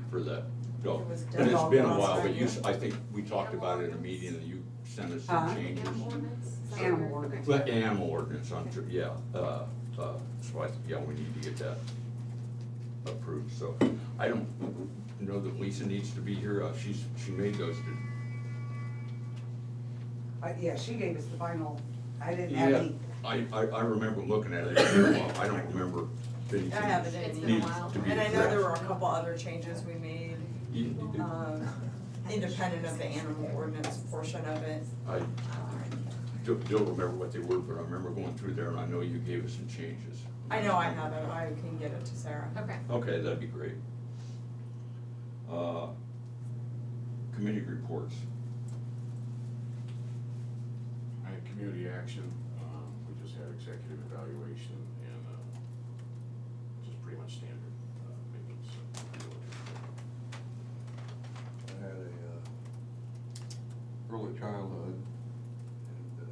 [SPEAKER 1] for that dog.
[SPEAKER 14] It was
[SPEAKER 1] But it's
[SPEAKER 13] done
[SPEAKER 1] been a
[SPEAKER 13] last
[SPEAKER 1] while, but
[SPEAKER 13] night,
[SPEAKER 1] you,
[SPEAKER 13] yeah.
[SPEAKER 1] I think we talked about it in a meeting and you sent us some changes.
[SPEAKER 16] Animal ordinance? Is that
[SPEAKER 13] Animal
[SPEAKER 16] what you're-
[SPEAKER 13] ordinance.
[SPEAKER 1] But animal ordinance, yeah, so yeah, we need to get that approved, so I don't know that Lisa needs to be here, she made those.
[SPEAKER 13] Yeah, she gave us the final, I didn't have
[SPEAKER 1] Yeah,
[SPEAKER 13] any.
[SPEAKER 1] I remember looking at it, I don't remember anything.
[SPEAKER 14] I have it
[SPEAKER 16] It's
[SPEAKER 14] in
[SPEAKER 16] been a
[SPEAKER 1] needs
[SPEAKER 16] while.
[SPEAKER 1] to be
[SPEAKER 14] And I know there were a
[SPEAKER 1] addressed.
[SPEAKER 14] couple other changes we made, independent of the animal ordinance portion of it.
[SPEAKER 1] I don't remember what they were, but I remember going through there and I know you gave us some changes.
[SPEAKER 14] I know I have it, I can get it to Sarah.
[SPEAKER 16] Okay.
[SPEAKER 1] Okay, that'd be great. Committee reports.
[SPEAKER 4] I had community action, we just had executive evaluation and, just pretty much standard, meetings.
[SPEAKER 9] I had a, early childhood, and,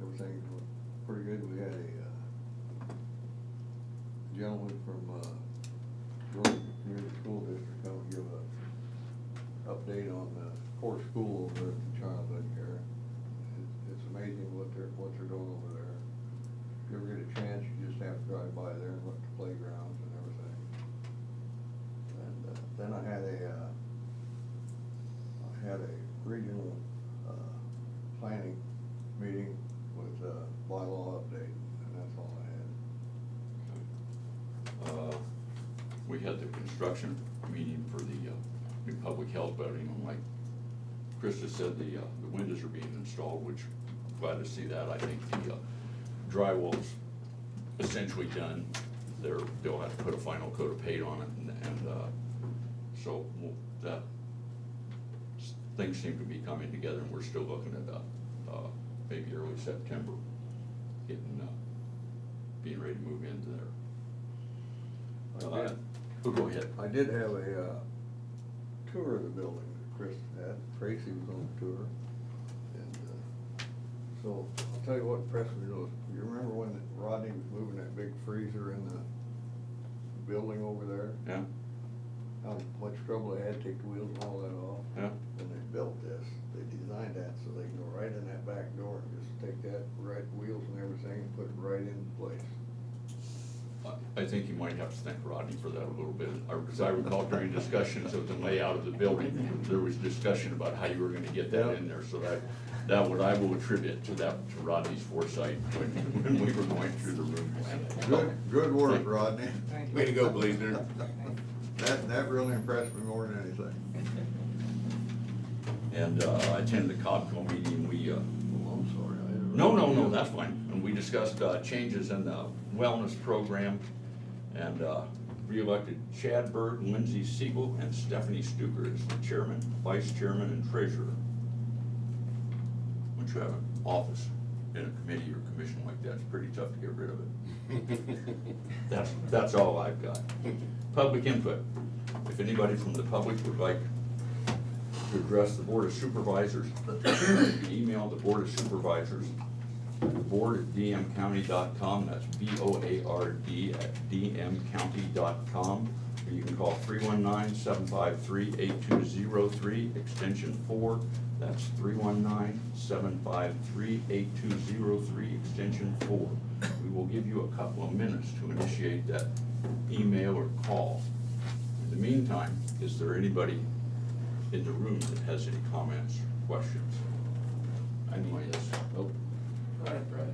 [SPEAKER 9] everything was pretty good. We had a, gentleman from, Georgia Community School District come give a update on the core school over at the childhood care. It
[SPEAKER 1] construction meeting for the new public health building. And like Krista said, the windows are being installed, which glad to see that. I think the drywall's essentially done. They'll have to put a final coat of paint on it, and so that things seem to be coming together, and we're still looking at maybe early September, being ready to move into there. Go ahead.
[SPEAKER 9] I did have a tour of the building that Chris had. Tracy was on the tour. And so I'll tell you what impressed me was, you remember when Rodney was moving that big freezer in the building over there?
[SPEAKER 1] Yeah,
[SPEAKER 9] How much trouble they had to take the wheels and all that off?
[SPEAKER 1] yeah.
[SPEAKER 9] When they built this, they designed that so they can go right in that back door and just take that right wheels and everything and put it right in place.
[SPEAKER 1] I think you might have to thank Rodney for that a little bit, because I recall during discussions of the layout of the building, there was discussion about how you were gonna get that in there, so that what I will attribute to Rodney's foresight when we were going through the room plan.
[SPEAKER 9] Good work, Rodney.
[SPEAKER 4] Way to go, Blazer.
[SPEAKER 9] That really impressed me more than anything.
[SPEAKER 1] And I attended the COBCO meeting,
[SPEAKER 9] I'm sorry.
[SPEAKER 1] No, that's fine. And we discussed changes in the wellness program, and re-elected Chad Bird, Lindsay Siebel, and Stephanie Stuker as the chairman, vice chairman, and treasurer. Once you have an office in a committee or commission like that, it's pretty tough to get rid of it. That's all I've got. Public input. If anybody from the public would like to address the Board of Supervisors, email the Board of Supervisors, board@dmcounty.com, that's BOARD@dmcounty.com, or you can call 319-753-8203, extension 4, that's 319-753-8203, extension 4. We will give you a couple of minutes to initiate that email or call. In the meantime, is there anybody in the room that has any comments, questions? Anyways,
[SPEAKER 15] Oh, go ahead, Brett.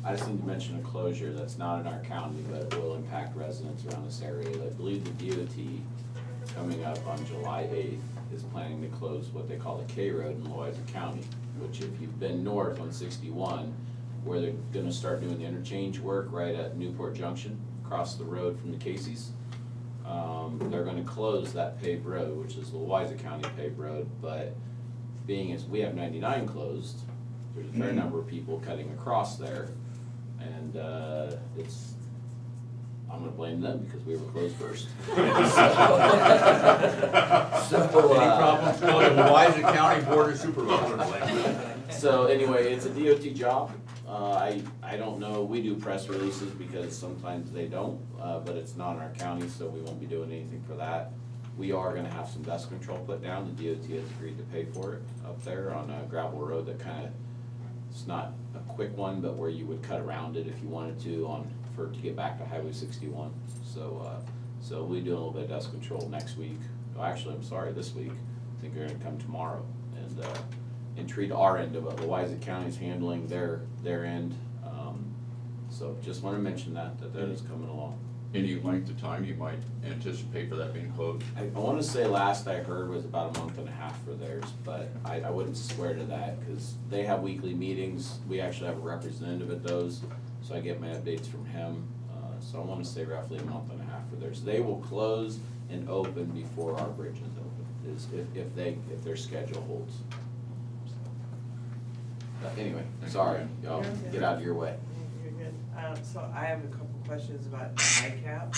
[SPEAKER 15] I just need to mention a closure that's not in our county, but it will impact residents around this area. I believe the DOT, coming up on July 8th, is planning to close what they call the K Road in Loiza County, which if you've been north on 61, where they're gonna start doing the interchange work right at Newport Junction, across the road from the Casey's, they're gonna close that paved road, which is the Loiza County paved road, but being as we have 99 closed, there's a fair number of people cutting across there, and I'm gonna blame them because we were closed first.
[SPEAKER 1] any problems, call the Loiza County Board of Supervisors.
[SPEAKER 15] So anyway, it's a DOT job. I don't know, we do press releases because sometimes they don't, but it's not in our county, so we won't be doing anything for that. We are gonna have some dust control put down. The DOT has agreed to pay for it up there on a gravel road that kinda, it's not a quick one, but where you would cut around it if you wanted to to get back to Highway 61. So we do a little bit of dust control next week. Well, actually, I'm sorry, this week. I think they're gonna come tomorrow and treat our end of it. Loiza County's handling their end. So just wanna mention that is coming along.
[SPEAKER 1] Any length of time you might anticipate for that being closed?
[SPEAKER 15] I wanna say last I heard was about a month and a half for theirs, but I wouldn't swear to that, cause they have weekly meetings. We actually have a representative at those, so I get my updates from him. So I wanna say roughly a month and a half for theirs. They will close and open before our bridge is open, if their schedule holds. But anyway, sorry, y'all, get out of your way.
[SPEAKER 19] You're good. So I have a couple questions about ICAP.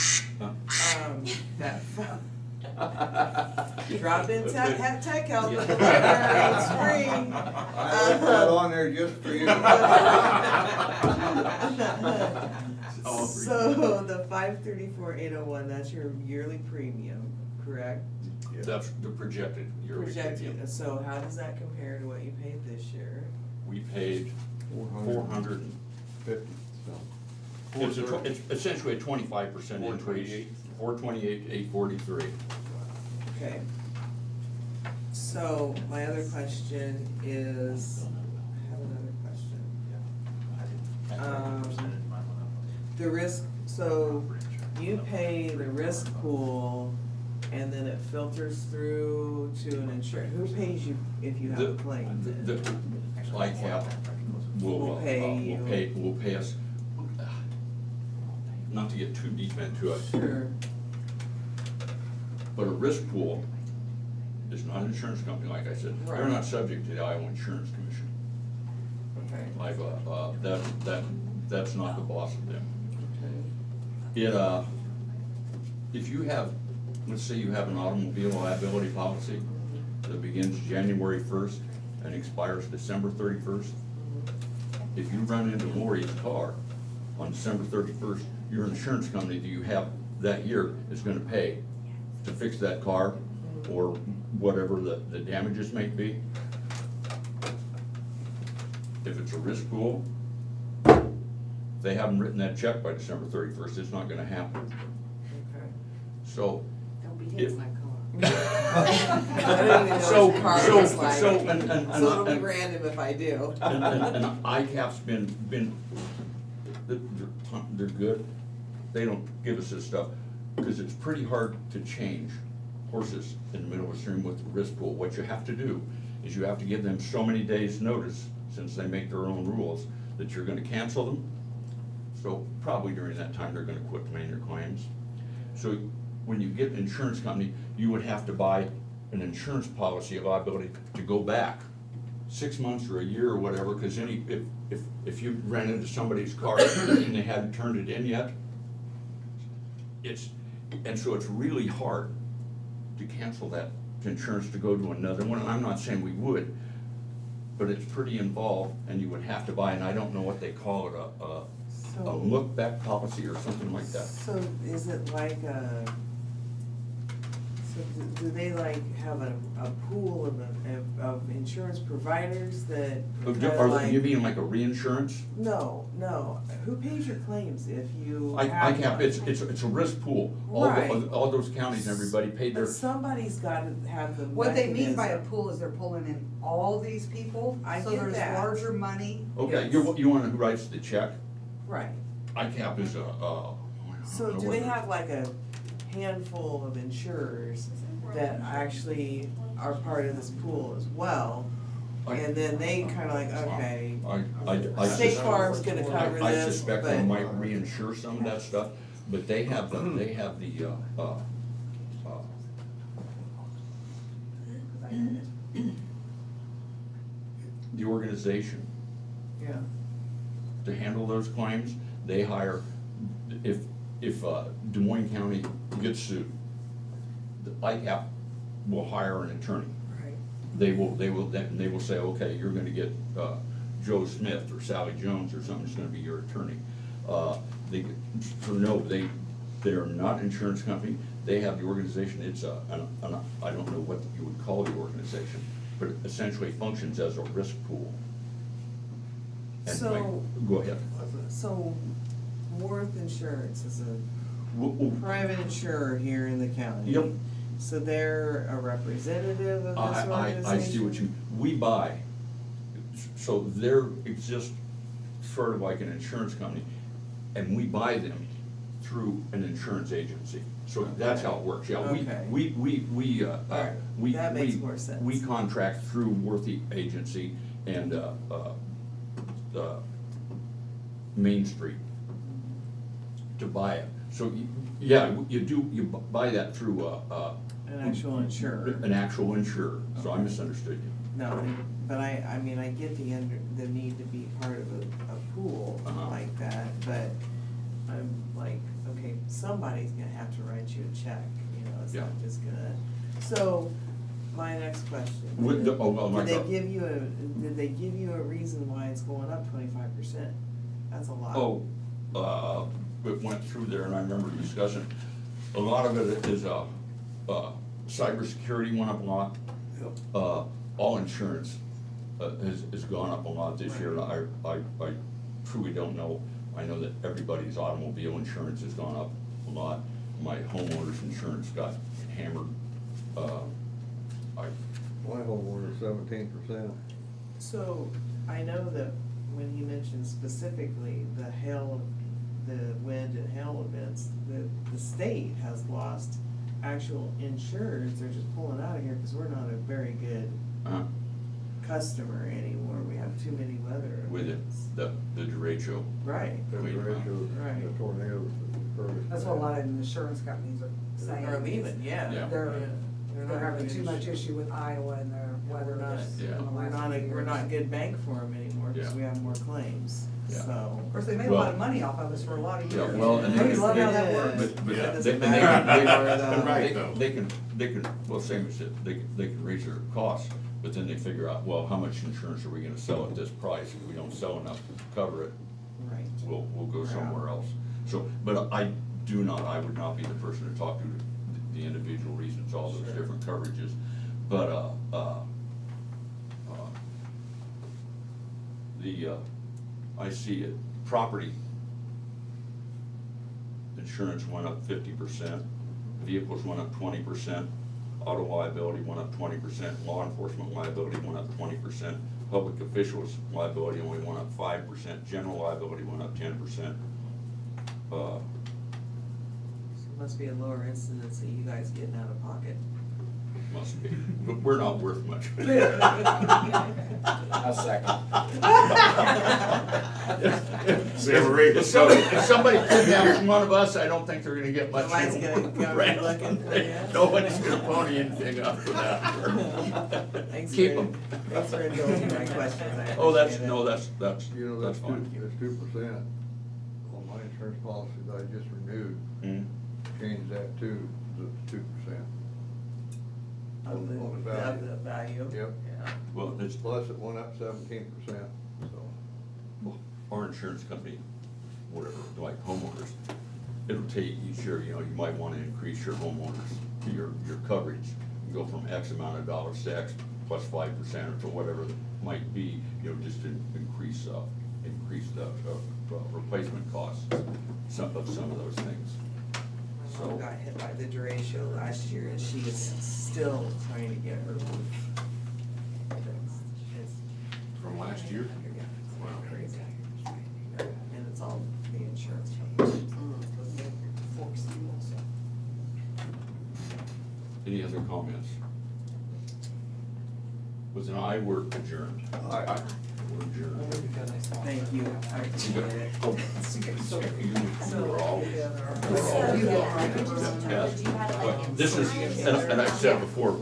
[SPEAKER 19] Drop-in tech help, it's free.
[SPEAKER 9] I put that on there just for you.
[SPEAKER 19] So the 534,801, that's your yearly premium, correct?
[SPEAKER 1] That's the projected yearly premium.
[SPEAKER 19] Projected, so how does that compare to what you paid this year?
[SPEAKER 1] We paid 450. It's essentially a 25% increase. 428, 843.
[SPEAKER 19] Okay. So my other question is, I have another question. The risk, so you pay the risk pool and then it filters through to an insurance, who pays you if you have a claim then?
[SPEAKER 1] The ICAP
[SPEAKER 19] Will pay you.
[SPEAKER 1] will pay us, not to get too deep into it,
[SPEAKER 19] Sure,
[SPEAKER 1] but a risk pool is not an insurance company, like I said. They're
[SPEAKER 19] Right.
[SPEAKER 1] not subject to the Iowa Insurance Commission.
[SPEAKER 19] okay,
[SPEAKER 1] Like, that's not the boss of them.
[SPEAKER 19] okay.
[SPEAKER 1] If you have, let's say you have an automobile liability policy that begins January 1st and expires December 31st, if you run into Lori's car on December 31st, your insurance company that you have that year is gonna pay to fix that car or whatever the damages may be. If it's a risk pool, if they haven't written that check by December 31st, it's not gonna happen.
[SPEAKER 19] Okay.
[SPEAKER 1] So,
[SPEAKER 19] Don't be
[SPEAKER 1] if,
[SPEAKER 19] hitting my car.
[SPEAKER 1] I
[SPEAKER 19] don't even know
[SPEAKER 1] So,
[SPEAKER 19] what your car
[SPEAKER 1] so,
[SPEAKER 19] looks like.
[SPEAKER 1] so, and
[SPEAKER 19] So it'll be random if I do.
[SPEAKER 1] And ICAP's been, they're good. They don't give us this stuff, because it's pretty hard to change horses in the middle of a stream with the risk pool. What you have to do is you have to give them so many days' notice, since they make their own rules, that you're gonna cancel them. So probably during that time, they're gonna quit paying your claims. So when you get an insurance company, you would have to buy an insurance policy of liability to go back 6 months or a year or whatever, because if you ran into somebody's car and they hadn't turned it in yet, so it's really hard to cancel that insurance to go to another one. And I'm not saying we would, but it's pretty involved, and you would have to buy, and I don't know what they call it, a look-back policy or something like that.
[SPEAKER 19] So is it like so do they like have a pool of insurance providers that
[SPEAKER 1] You mean like a reinsurance?
[SPEAKER 19] No, who pays your claims if you have
[SPEAKER 1] ICAP,
[SPEAKER 19] one?
[SPEAKER 1] it's a risk pool.
[SPEAKER 19] Right.
[SPEAKER 1] All those counties and everybody paid their.
[SPEAKER 19] But somebody's gotta have the
[SPEAKER 13] What they mean by a
[SPEAKER 19] mechanism.
[SPEAKER 13] pool is they're pulling in all these people,
[SPEAKER 19] I
[SPEAKER 13] so
[SPEAKER 19] get
[SPEAKER 13] there's
[SPEAKER 19] that.
[SPEAKER 13] larger money.
[SPEAKER 1] Okay,
[SPEAKER 19] Yes.
[SPEAKER 1] you want to know who writes the check?
[SPEAKER 19] Right,
[SPEAKER 1] ICAP is
[SPEAKER 19] so do they have like a handful of insurers that actually are part of this pool as well? And then they kinda like, okay, State
[SPEAKER 1] sus-
[SPEAKER 19] Farm's gonna cover
[SPEAKER 1] I
[SPEAKER 19] this,
[SPEAKER 1] suspect they
[SPEAKER 19] but-
[SPEAKER 1] might reinsure some of that stuff, but they have the the organization
[SPEAKER 19] yeah,
[SPEAKER 1] to handle those claims. They hire, if Des Moines County gets sued, the ICAP will hire an attorney.
[SPEAKER 19] right.
[SPEAKER 1] They will say, okay, you're gonna get Joe Smith or Sally Jones or something's gonna be your attorney. They're not an insurance company. They have the organization. It's I don't know what you would call the organization, but it essentially functions as a risk pool. And
[SPEAKER 19] So-
[SPEAKER 1] go ahead.
[SPEAKER 19] So Worth Insurance is a
[SPEAKER 1] W-
[SPEAKER 19] private insurer here in the county.
[SPEAKER 1] Yep.
[SPEAKER 19] So they're a representative of this organization?
[SPEAKER 1] I see what we buy, so they're exist sort of like an insurance company, and we buy them through an insurance agency. So that's how it works, yeah.
[SPEAKER 19] Okay.
[SPEAKER 1] Alright,
[SPEAKER 19] That makes more sense.
[SPEAKER 1] We contract through Worthy Agency and, Main Street to buy it. So, you buy that through,
[SPEAKER 19] An actual insurer.
[SPEAKER 1] an actual insurer, so I misunderstood you.
[SPEAKER 19] No, but I mean, I get the need to be part of a pool
[SPEAKER 1] Uh-huh.
[SPEAKER 19] like that, but I'm like, okay, somebody's gonna have to write you a check, you know, it's not
[SPEAKER 1] Yeah.
[SPEAKER 19] just gonna. So, my next question.
[SPEAKER 1] With the- oh, well, my
[SPEAKER 19] Did
[SPEAKER 1] God.
[SPEAKER 19] did they give you a reason why it's going up 25%? That's a lot.
[SPEAKER 1] Oh, it went through there and I remember discussing, a lot of it is, cybersecurity went up a lot. All insurance, has gone up a lot this year. I truly don't know. I know that everybody's automobile insurance has gone up a lot. My homeowner's insurance got hammered.
[SPEAKER 9] My homeowner 17%.
[SPEAKER 19] So, I know that when you mentioned specifically the hail, the wind and hail events, the state has lost actual insurers, they're just pulling out of here because we're not a very good customer anymore. We have too many weather
[SPEAKER 1] With it,
[SPEAKER 19] events.
[SPEAKER 1] the derecho.
[SPEAKER 19] Right.
[SPEAKER 9] The derecho,
[SPEAKER 19] Right.
[SPEAKER 9] the tornadoes that occurred.
[SPEAKER 13] That's what a lot of insurance companies are saying.
[SPEAKER 19] Or leaving, yeah.
[SPEAKER 1] Yeah.
[SPEAKER 13] They're,
[SPEAKER 19] They're
[SPEAKER 13] they're
[SPEAKER 19] not
[SPEAKER 13] having
[SPEAKER 19] good
[SPEAKER 13] too much
[SPEAKER 19] insurance.
[SPEAKER 13] issue with Iowa and their weather.
[SPEAKER 19] We're not,
[SPEAKER 13] just
[SPEAKER 1] Yeah.
[SPEAKER 13] in the
[SPEAKER 19] we're
[SPEAKER 13] last
[SPEAKER 19] not,
[SPEAKER 13] few
[SPEAKER 19] we're
[SPEAKER 13] years.
[SPEAKER 19] not good bank for them anymore because
[SPEAKER 1] Yeah.
[SPEAKER 19] we have more claims,
[SPEAKER 1] Yeah.
[SPEAKER 19] so.
[SPEAKER 13] Of course, they made a lot of money off of us for a lot of
[SPEAKER 1] Yeah,
[SPEAKER 13] years.
[SPEAKER 1] well, and they
[SPEAKER 13] Don't you
[SPEAKER 1] can-
[SPEAKER 13] love how that
[SPEAKER 19] Yeah.
[SPEAKER 13] works?
[SPEAKER 1] But
[SPEAKER 18] Yeah.
[SPEAKER 1] they,
[SPEAKER 19] Doesn't
[SPEAKER 1] and they
[SPEAKER 19] matter
[SPEAKER 1] can,
[SPEAKER 19] anymore,
[SPEAKER 1] they,
[SPEAKER 19] though.
[SPEAKER 1] they
[SPEAKER 18] though.
[SPEAKER 1] they can, well, same as it, they can raise their costs, but then they figure out, well, how much insurance are we gonna sell at this price? If we don't sell enough to cover it,
[SPEAKER 19] Right.
[SPEAKER 1] we'll go
[SPEAKER 19] Yeah.
[SPEAKER 1] somewhere else. So, but I would not be the person to talk to the individual reasons, all those
[SPEAKER 19] Sure.
[SPEAKER 1] different coverages. But, I see it, property insurance went up 50%, vehicles went up 20%, auto liability went up 20%, law enforcement liability went up 20%, public officials liability only went up 5%, general liability went up 10%.
[SPEAKER 19] So it must be a lower incidence of you guys getting out of pocket.
[SPEAKER 1] Must be, but we're not worth much.
[SPEAKER 18] A second.
[SPEAKER 1] If somebody kidnaps one of us, I don't think they're gonna get much.
[SPEAKER 19] Nobody's gonna come
[SPEAKER 1] ransom.
[SPEAKER 19] looking for you.
[SPEAKER 1] Nobody's gonna pony anything up for that.
[SPEAKER 19] Thanks
[SPEAKER 1] Keep
[SPEAKER 19] for-
[SPEAKER 1] 'em.
[SPEAKER 19] Thanks for indulging my questions, I
[SPEAKER 1] Oh, that's,
[SPEAKER 19] appreciate it.
[SPEAKER 1] no, that's
[SPEAKER 9] You know,
[SPEAKER 1] that's
[SPEAKER 9] that's
[SPEAKER 1] fine.
[SPEAKER 9] that's 2% on my insurance policy that I just renewed.
[SPEAKER 1] Mm.
[SPEAKER 9] Change that to the 2%.
[SPEAKER 19] Of the,
[SPEAKER 9] On the
[SPEAKER 19] of
[SPEAKER 9] value.
[SPEAKER 19] the value?
[SPEAKER 9] Yep.
[SPEAKER 19] Yeah.
[SPEAKER 1] Well, it's,
[SPEAKER 9] Plus it went up 17%, so.
[SPEAKER 1] our insurance company, whatever, like homeowners, it'll tell you each year, you know, you might wanna increase your homeowners, your coverage. You go from X amount of dollars to X plus 5% or to whatever it might be, you know, just to increase the replacement costs, some of those things.
[SPEAKER 19] My mom
[SPEAKER 1] So-
[SPEAKER 19] got hit by the derecho last year and she is still trying to get her roof. It's
[SPEAKER 4] From last year?
[SPEAKER 19] Wow. Crazy. And it's all the insurance company.
[SPEAKER 1] Any other comments? With an I, we're adjourned.
[SPEAKER 9] Aye.
[SPEAKER 1] We're adjourned.
[SPEAKER 19] Thank you, I appreciate it.
[SPEAKER 1] You were all,
[SPEAKER 7] So,
[SPEAKER 1] you were all.
[SPEAKER 7] yeah.
[SPEAKER 1] Yeah.
[SPEAKER 7] Do you have like
[SPEAKER 1] Well, this is, and I said before,